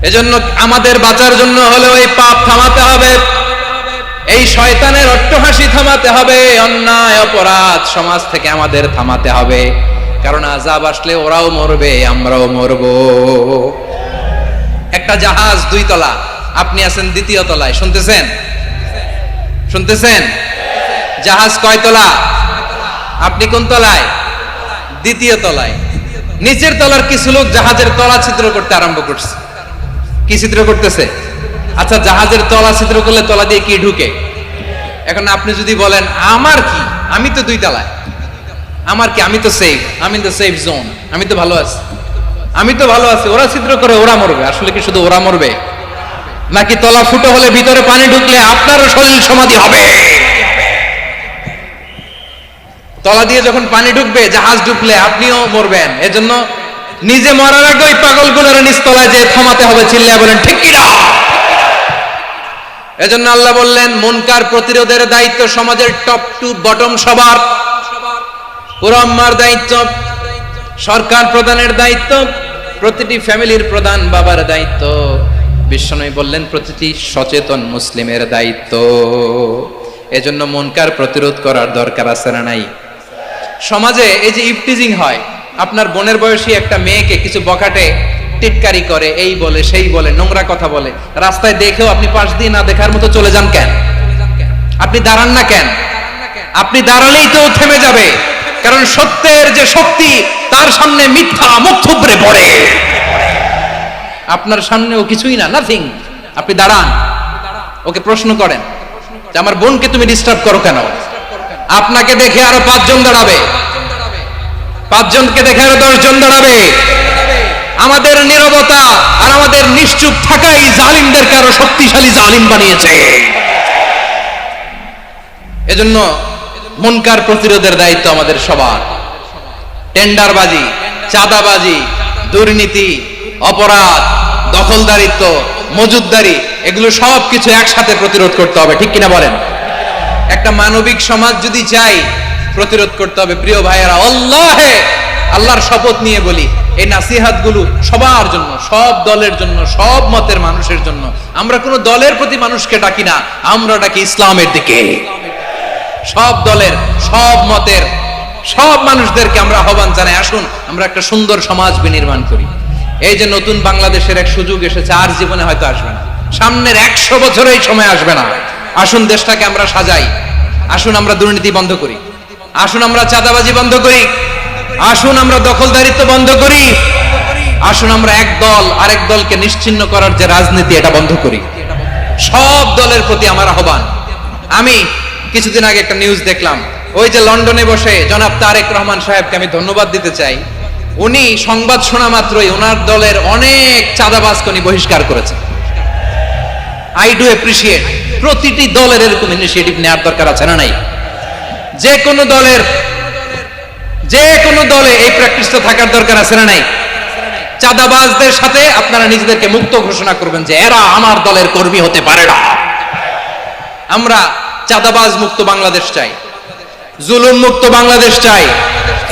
এজন্য আমাদের বাঁচার জন্য হলে ওই পাপ থামাতে হবে, এই শয়তানের অট্টহাসি থামাতে হবে, অন্যায় অপরাধ সমাজ থেকে আমাদের থামাতে হবে। কারণ আযাব আসলে ওরাও মরবে, আমরাও মরব। একটা জাহাজ 2 তলা, আপনি আছেন 2য় তলায়, শুনতেছেন? শুনতেছেন? জাহাজ কয় তলা? আপনি কোন তলায়? 2য় তলায়। নিচের তলার কিছু লোক জাহাজের তলা ছিদ্র করতে আরম্ভ করছে। কি ছিদ্র করতেছে? আচ্ছা, জাহাজের তলা ছিদ্র করলে তলা দিয়ে কি ঢুকে? এখন আপনি যদি বলেন আমার কি, আমি তো 2 তলায়, আমার কি, আমি তো সেফ, আমি তো সেফ জোন, আমি তো ভালো আছি, আমি তো ভালো আছি, ওরা ছিদ্র করে ওরা মরবে। আসলে কি শুধু ওরা মরবে, নাকি তলা ফুটো হলে ভিতরে পানি ঢুকলে আপনারও শরীর সমাধি হবে? তলা দিয়ে যখন পানি ঢুকবে, জাহাজ ঢুকলে আপনিও মরবেন। এজন্য নিজে মরার আগে ওই পাগলগুলোর নিচতলায় যে থামাতে হবে। চিল্লায় বলেন ঠিক কি না? এজন্য আল্লাহ বললেন মুনকার প্রতিরোধের দায়িত্ব সমাজের টপ টু বটম সবার। পুরো উম্মার দায়িত্ব, সরকার প্রধানের দায়িত্ব, প্রতিটি ফ্যামিলির প্রধান বাবার দায়িত্ব। বিশ্বনবী বললেন প্রতিটি সচেতন মুসলিমের দায়িত্ব। এজন্য মুনকার প্রতিরোধ করার দরকার আছে না নাই? সমাজে এই যে ইফটিজিং হয়, আপনার বোনের বয়সী একটা মেয়েকে কিছু বখাটে টিটকারি করে, এই বলে সেই বলে, নোংরা কথা বলে, রাস্তায় দেখেও আপনি পাশ দিয়ে না দেখার মতো চলে যান কেন? আপনি দাঁড়ান না কেন? আপনি দাঁড়ালেই তো থেমে যাবে, কারণ সত্যের যে শক্তি তার সামনে মিথ্যা মুখ থুবড়ে পড়ে। আপনার সামনে ও কিছুই না, নাথিং। আপনি দাঁড়ান, ওকে প্রশ্ন করেন যে আমার বোনকে তুমি ডিস্টার্ব করো কেন? আপনাকে দেখে আরো 5 জন দাঁড়াবে, 5 জনকে দেখে আরো 10 জন দাঁড়াবে। আমাদের নীরবতা আর আমাদের নিশ্চুপ থাকাই জালিমদেরকে আরো শক্তিশালী জালিম বানিয়েছে। এজন্য মুনকার প্রতিরোধের দায়িত্ব আমাদের সবার। টেন্ডারবাজি, চাঁদাবাজি, দুর্নীতি, অপরাধ, দখলদারিত্ব, মজুদদারি, এগুলো সব কিছু একসাথে প্রতিরোধ করতে হবে, ঠিক কিনা বলেন? একটা মানবিক সমাজ যদি চাই, প্রতিরোধ করতে হবে। প্রিয় ভাইয়েরা, আল্লাহে, আল্লাহর শপথ নিয়ে বলি, এই নাসিহাত গুলো সবার জন্য, সব দলের জন্য, সব মতের মানুষের জন্য। আমরা কোন দলের প্রতি মানুষকে ডাকি না, আমরা ডাকি ইসলামের দিকে। সব দলের, সব মতের, সব মানুষদেরকে আমরা আহ্বান জানাই, আসুন আমরা একটা সুন্দর সমাজ বিনির্মাণ করি। এই যে নতুন বাংলাদেশের এক সুযোগ এসেছে, আর জীবনে হয়তো আসবে না, সামনের 100 বছরে এই সময় আসবে না। আসুন দেশটাকে আমরা সাজাই, আসুন আমরা দুর্নীতি বন্ধ করি, আসুন আমরা চাঁদাবাজি বন্ধ করি, আসুন আমরা দখলদারিত্ব বন্ধ করি, আসুন আমরা এক দল আরেক দলকে নিশ্চিহ্ন করার যে রাজনীতি, এটা বন্ধ করি। সব দলের প্রতি আমার আহ্বান। আমি কিছুদিন আগে একটা নিউজ দেখলাম, ওই যে লন্ডনে বসে জনাব তারেক রহমান সাহেবকে আমি ধন্যবাদ দিতে চাই। উনি সংবাদ শোনা মাত্রই ওনার দলের অনেক চাঁদাবাজকে উনি বহিষ্কার করেছেন। I do appreciate. প্রতিটি দলের এরকম ইনিশিয়েটিভ নেওয়ার দরকার আছে না নাই? যে কোনো দলে এই প্র্যাকটিসটা থাকার দরকার আছে না নাই? চাঁদাবাজদের সাথে আপনারা নিজেদেরকে মুক্ত ঘোষণা করবেন যে এরা আমার দলের কর্মী হতে পারে না। আমরা চাঁদাবাজ মুক্ত বাংলাদেশ চাই, জুলুম মুক্ত বাংলাদেশ চাই,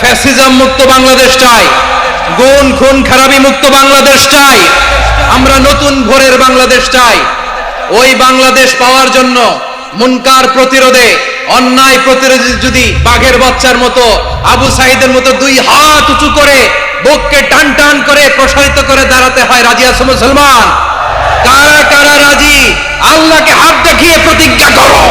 ফ্যাসিজম মুক্ত বাংলাদেশ চাই, গুণ খুন খারাপি মুক্ত বাংলাদেশ চাই। আমরা নতুন ভোরের বাংলাদেশ চাই। ওই বাংলাদেশ পাওয়ার জন্য মুনকার প্রতিরোধে, অন্যায় প্রতিরোধে যদি বাঘের বাচ্চার মতো, আবু সাইদের মতো 2 হাত উঁচু করে, বুককে টান টান করে প্রসারিত করে দাঁড়াতে হয়, রাজি আছো মুসলমান? কারা কারা রাজি? আল্লাহকে হাত দেখিয়ে প্রতিজ্ঞা করো।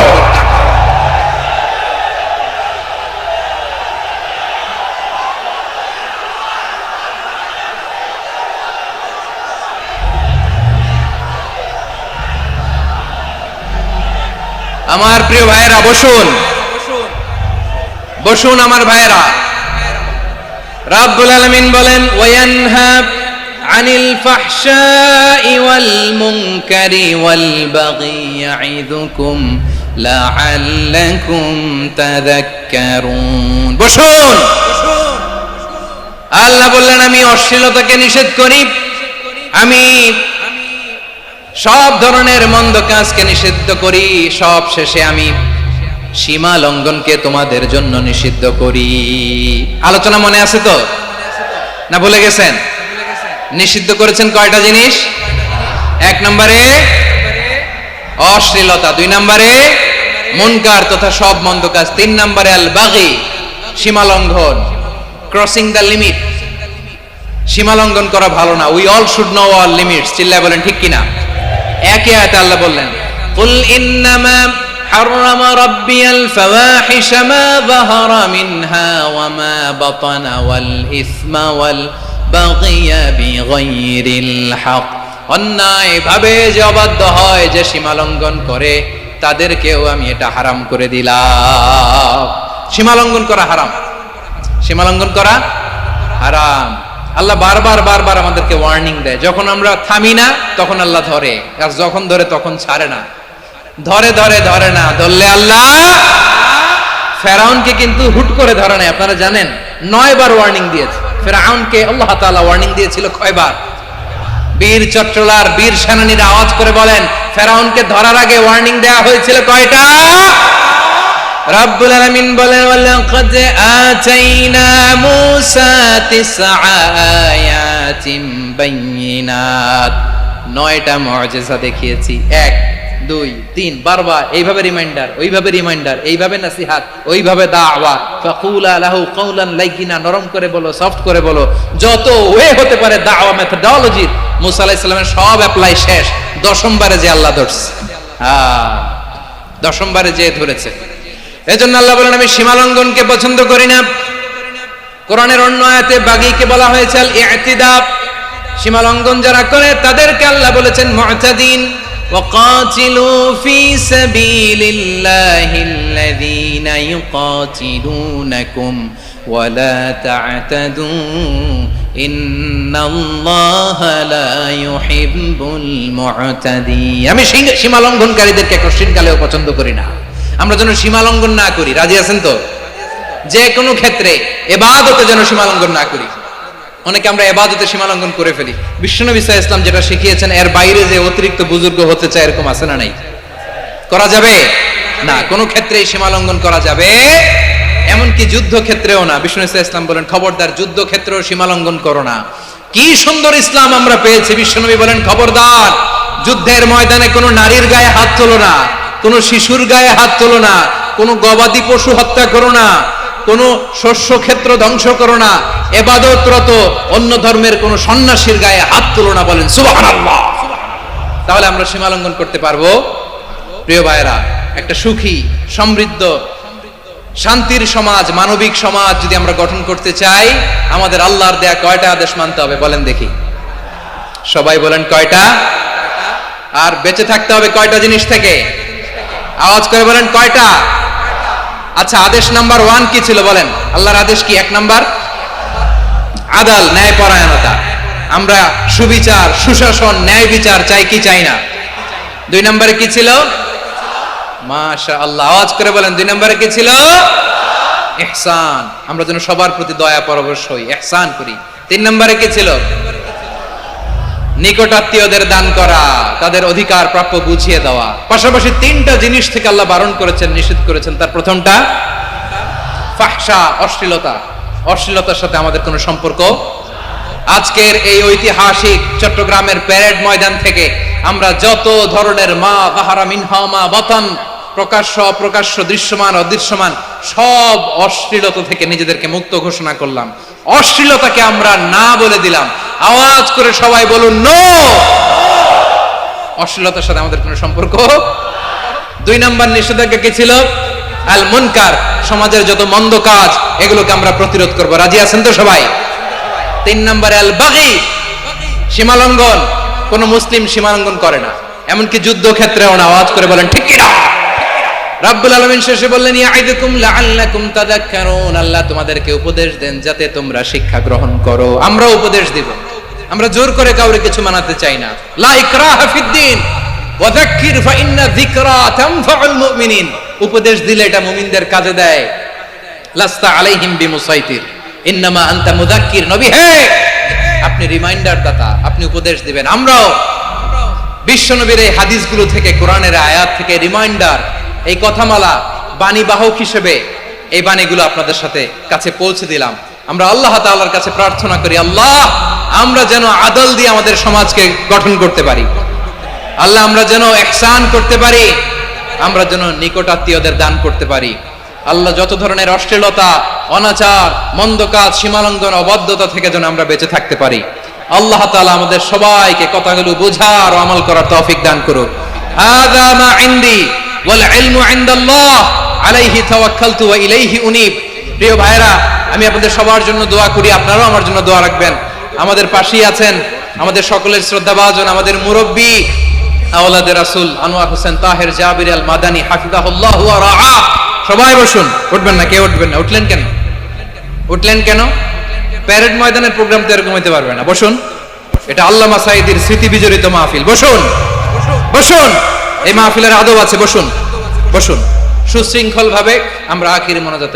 আমার প্রিয় ভাইয়েরা, বসুন বসুন আমার ভাইয়েরা। রাব্বুল আলামিন বলেন, ওয়ায়ানহা আনিল ফাহশাই ওয়াল মুনকারি ওয়াল বাগি ইয়াইদুকুম লাআল্লাকুম তাযাক্কারুন। বসুন। আল্লাহ বললেন, আমি অশ্লীলতাকে নিষেধ করি, আমি সব ধরনের মন্দ কাজকে নিষিদ্ধ করি, সব শেষে আমি সীমা লঙ্ঘনকে তোমাদের জন্য নিষিদ্ধ করি। আলোচনা মনে আছে তো, না ভুলে গেছেন? নিষিদ্ধ করেছেন কয়টা জিনিস? 1 নম্বরে অশ্লীলতা, 2 নম্বরে মুনকার তথা সব মন্দ কাজ, 3 নম্বরে আল বাগি, সীমা লঙ্ঘন, ক্রসিং দ্য লিমিট। সীমা লঙ্ঘন করা ভালো না। We all should know our limits. চিল্লায় বলেন ঠিক কিনা? একই আয়াতে আল্লাহ বললেন, কুল ইন্নামা হাররামা রাব্বিয়াল ফাওয়াহিশা মা যাহারা মিনহা ওয়া মা বাতানা ওয়াল ইসমা ওয়াল বাগিয়া বিগাইরিল হক। অন্যায় ভাবে যে অবাধ্য হয়, যে সীমা লঙ্ঘন করে, তাদেরকেও আমি এটা হারাম করে দিলাম। সীমা লঙ্ঘন করা হারাম, সীমা লঙ্ঘন করা হারাম। আল্লাহ বারবার আমাদেরকে ওয়ার্নিং দেয়। যখন আমরা থামি না, তখন আল্লাহ ধরে, আর যখন ধরে তখন ছাড়ে না। ধরে না, ধরলে আল্লাহ। ফেরাউনকে কিন্তু হুট করে ধরে নাই, আপনারা জানেন 9 বার ওয়ার্নিং দিয়েছে। ফেরাউনকে আল্লাহ তাআলা ওয়ার্নিং দিয়েছিল কয়বার? বীর চট্টলার বীর সেনানীরা আওয়াজ করে বলেন, ফেরাউনকে ধরার আগে ওয়ার্নিং দেওয়া হয়েছিল কয়টা? রাব্বুল আলামিন বলেন, ওয়ালাকাদ আতাইনা মূসা 9 আয়াতিন বাইয়িনাত। 9টা মুআজিজা দেখিয়েছি। 1 2 3 বারবার এইভাবে রিমাইন্ডার, ওইভাবে রিমাইন্ডার, এইভাবে নসিহত, ওইভাবে দাওয়া। ফাকুলা লাহু কাওলান লাইয়িনা, নরম করে বলো, সফট করে বলো, যত ওয়ে হতে পারে দাওয়া মেথডোলজি। মূসা আলাইহিস সালামের সব অ্যাপ্লাই শেষ। 10ম বারে যে আল্লাহ ধরছে, 10ম বারে যে ধরেছে। এজন্য আল্লাহ বলেন, আমি সীমা লঙ্ঘনকে পছন্দ করি না। কোরআনের অন্য আয়াতে বাগীকে বলা হয়েছে আল ইতিদা, সীমা লঙ্ঘন যারা করে তাদেরকে আল্লাহ বলেছেন মু'তাদিন। وقاتلوا في سبيل الله الذين يقاتلونكم ولا تعتدوا إن الله لا يحب المعتدين। আমি সীমা লঙ্ঘনকারীদেরকে কোশ্চিন কালেও পছন্দ করি না। আমরা যেন সীমা লঙ্ঘন না করি, রাজি আছেন তো? যে কোনো ক্ষেত্রে ইবাদতে যেন সীমা লঙ্ঘন না করি। অনেকে আমরা ইবাদতে সীমা লঙ্ঘন করে ফেলি। বিশ্বনবী সাল্লাল্লাহু আলাইহি ওয়াসাল্লাম যেটা শিখিয়েছেন এর বাইরে যে অতিরিক্ত বুজুর্গ হতে চায় এরকম আছে না নাই? করা যাবে না, কোনো ক্ষেত্রেই সীমা লঙ্ঘন করা যাবে, এমনকি যুদ্ধ ক্ষেত্রেও না। বিশ্বনবী সাল্লাল্লাহু আলাইহি ওয়াসাল্লাম বলেন খবরদার যুদ্ধ ক্ষেত্রেও সীমা লঙ্ঘন করো না। কি সুন্দর ইসলাম আমরা পেয়েছি। বিশ্বনবী বলেন খবরদার যুদ্ধের ময়দানে কোনো নারীর গায়ে হাত তোলো না, কোনো শিশুর গায়ে হাত তোলো না, কোনো গবাদি পশু হত্যা করো না, কোন শস্য ক্ষেত্র ধ্বংস করো না, ইবাদতরত অন্য ধর্মের কোন সন্ন্যাসীর গায়ে হাত তুলো না। বলেন সুবহানাল্লাহ। তাহলে আমরা সীমা লঙ্ঘন করতে পারবো? প্রিয় ভাইরা, একটা সুখী সমৃদ্ধ শান্তির সমাজ, মানবিক সমাজ যদি আমরা গঠন করতে চাই, আমাদের আল্লাহর দেয়া কয়টা আদেশ মানতে হবে বলেন দেখি? সবাই বলেন কয়টা? আর বেঁচে থাকতে হবে কয়টা জিনিস থেকে? আওয়াজ করে বলেন কয়টা? আচ্ছা, আদেশ নাম্বার 1 কি ছিল বলেন? আল্লাহর আদেশ কি? 1 নাম্বার আদাল, ন্যায় পরায়ণতা। আমরা সুবিচার, সুশাসন, ন্যায় বিচার চাই কি চাই না? 2 নম্বরে কি ছিল? মাশাআল্লাহ, আওয়াজ করে বলেন 2 নম্বরে কি ছিল? ইহসান। আমরা যেন সবার প্রতি দয়া পরবশ হই, ইহসান করি। 3 নম্বরে কি ছিল? নিকটাত্মীয়দের দান করা, তাদের অধিকার প্রাপ্য বুঝিয়ে দেওয়া। পাশাপাশি 3টা জিনিস থেকে আল্লাহ বারণ করেছেন, নিষেধ করেছেন। তার প্রথমটা ফাহশা, অশ্লীলতা। অশ্লীলতার সাথে আমাদের কোনো সম্পর্ক। আজকের এই ঐতিহাসিক চট্টগ্রামের প্যারেড ময়দান থেকে আমরা যত ধরনের মা যাহারা মিনহা মা বাতান, প্রকাশ্য অপ্রকাশ্য, দৃশ্যমান অদৃশ্যমান সব অশ্লীলতা থেকে নিজেদেরকে মুক্ত ঘোষণা করলাম। অশ্লীলতাকে আমরা না বলে দিলাম। আওয়াজ করে সবাই বলুন নো। অশ্লীলতার সাথে আমাদের কোনো সম্পর্ক। 2 নম্বর নিষেধাজ্ঞা কি ছিল? আল মুনকার, সমাজের যত মন্দ কাজ এগুলোকে আমরা প্রতিরোধ করব। রাজি আছেন তো সবাই? 3 নম্বরে আল বাগী, সীমালঙ্ঘন। কোন মুসলিম সীমালঙ্ঘন করে না, এমনকি যুদ্ধ ক্ষেত্রেও না। আওয়াজ করে বলেন ঠিক কি না? রাব্বুল আলামিন শেষে বললেন ইয়াইদুকুম লাআল্লাকুম তাযাক্কারুন। আল্লাহ তোমাদেরকে উপদেশ দেন যাতে তোমরা শিক্ষা গ্রহণ করো। আমরা উপদেশ দিব, আমরা জোর করে কাউরে কিছু মানাতে চাই না। লা ইকরাহা ফিদ্দিন ওয়া যাক্কির ফাইন্না যিকরা তানফাউল মুমিনিন। উপদেশ দিলে এটা মুমিনদের কাজে দেয়। লাস্তা আলাইহিম বিমুসাইতির ইন্নামা আনতা মুযাক্কির। নবী হে, আপনি রিমাইন্ডার দাতা, আপনি উপদেশ দিবেন। আমরাও বিশ্বনবীর এই হাদিসগুলো থেকে, কোরআনের আয়াত থেকে রিমাইন্ডার, এই কথামালা, বাণী বাহক হিসেবে এই বাণীগুলো আপনাদের সাথে কাছে পৌঁছে দিলাম। আমরা আল্লাহ তাআলার কাছে প্রার্থনা করি, আল্লাহ আমরা যেন আদল দিয়ে আমাদের সমাজকে গঠন করতে পারি। আল্লাহ আমরা যেন ইহসান করতে পারি, আমরা যেন নিকটাত্মীয়দের দান করতে পারি। আল্লাহ যত ধরনের অশ্লীলতা, অনাচার, মন্দ কাজ, সীমালঙ্ঘন, অবাধ্যতা থেকে যেন আমরা বেঁচে থাকতে পারি। আল্লাহ তাআলা আমাদের সবাইকে কথাগুলো বোঝার ও আমল করার তৌফিক দান করুক। হাযা মা ইনদি ওয়াল ইলমু ইনদাল্লাহ আলাইহি তাওয়াক্কালতু ওয়া ইলাইহি উনীব। প্রিয় ভাইরা, আমি আপনাদের সবার জন্য দোয়া করি, আপনারাও আমার জন্য দোয়া রাখবেন। আমাদের পাশেই আছেন আমাদের সকলের শ্রদ্ধাভাজন, আমাদের মুরব্বী আওলাদে রাসূল আনোয়ার হোসেন তাহের জাবির আল মাদানী হাফিজাহুল্লাহ ওয়া রাআ। সবাই বসুন। উঠবেন না, কেউ উঠবেন না। উঠলেন কেন? উঠলেন কেন? প্যারেড ময়দানের প্রোগ্রাম তো এরকম হইতে পারবে না। বসুন, এটা আল্লামা সাঈদীর স্মৃতি বিজড়িত মাহফিল। বসুন, বসুন, এই মাহফিলের আদব আছে। বসুন, বসুন। সুশৃঙ্খল ভাবে আমরা আখির মোনাজাতে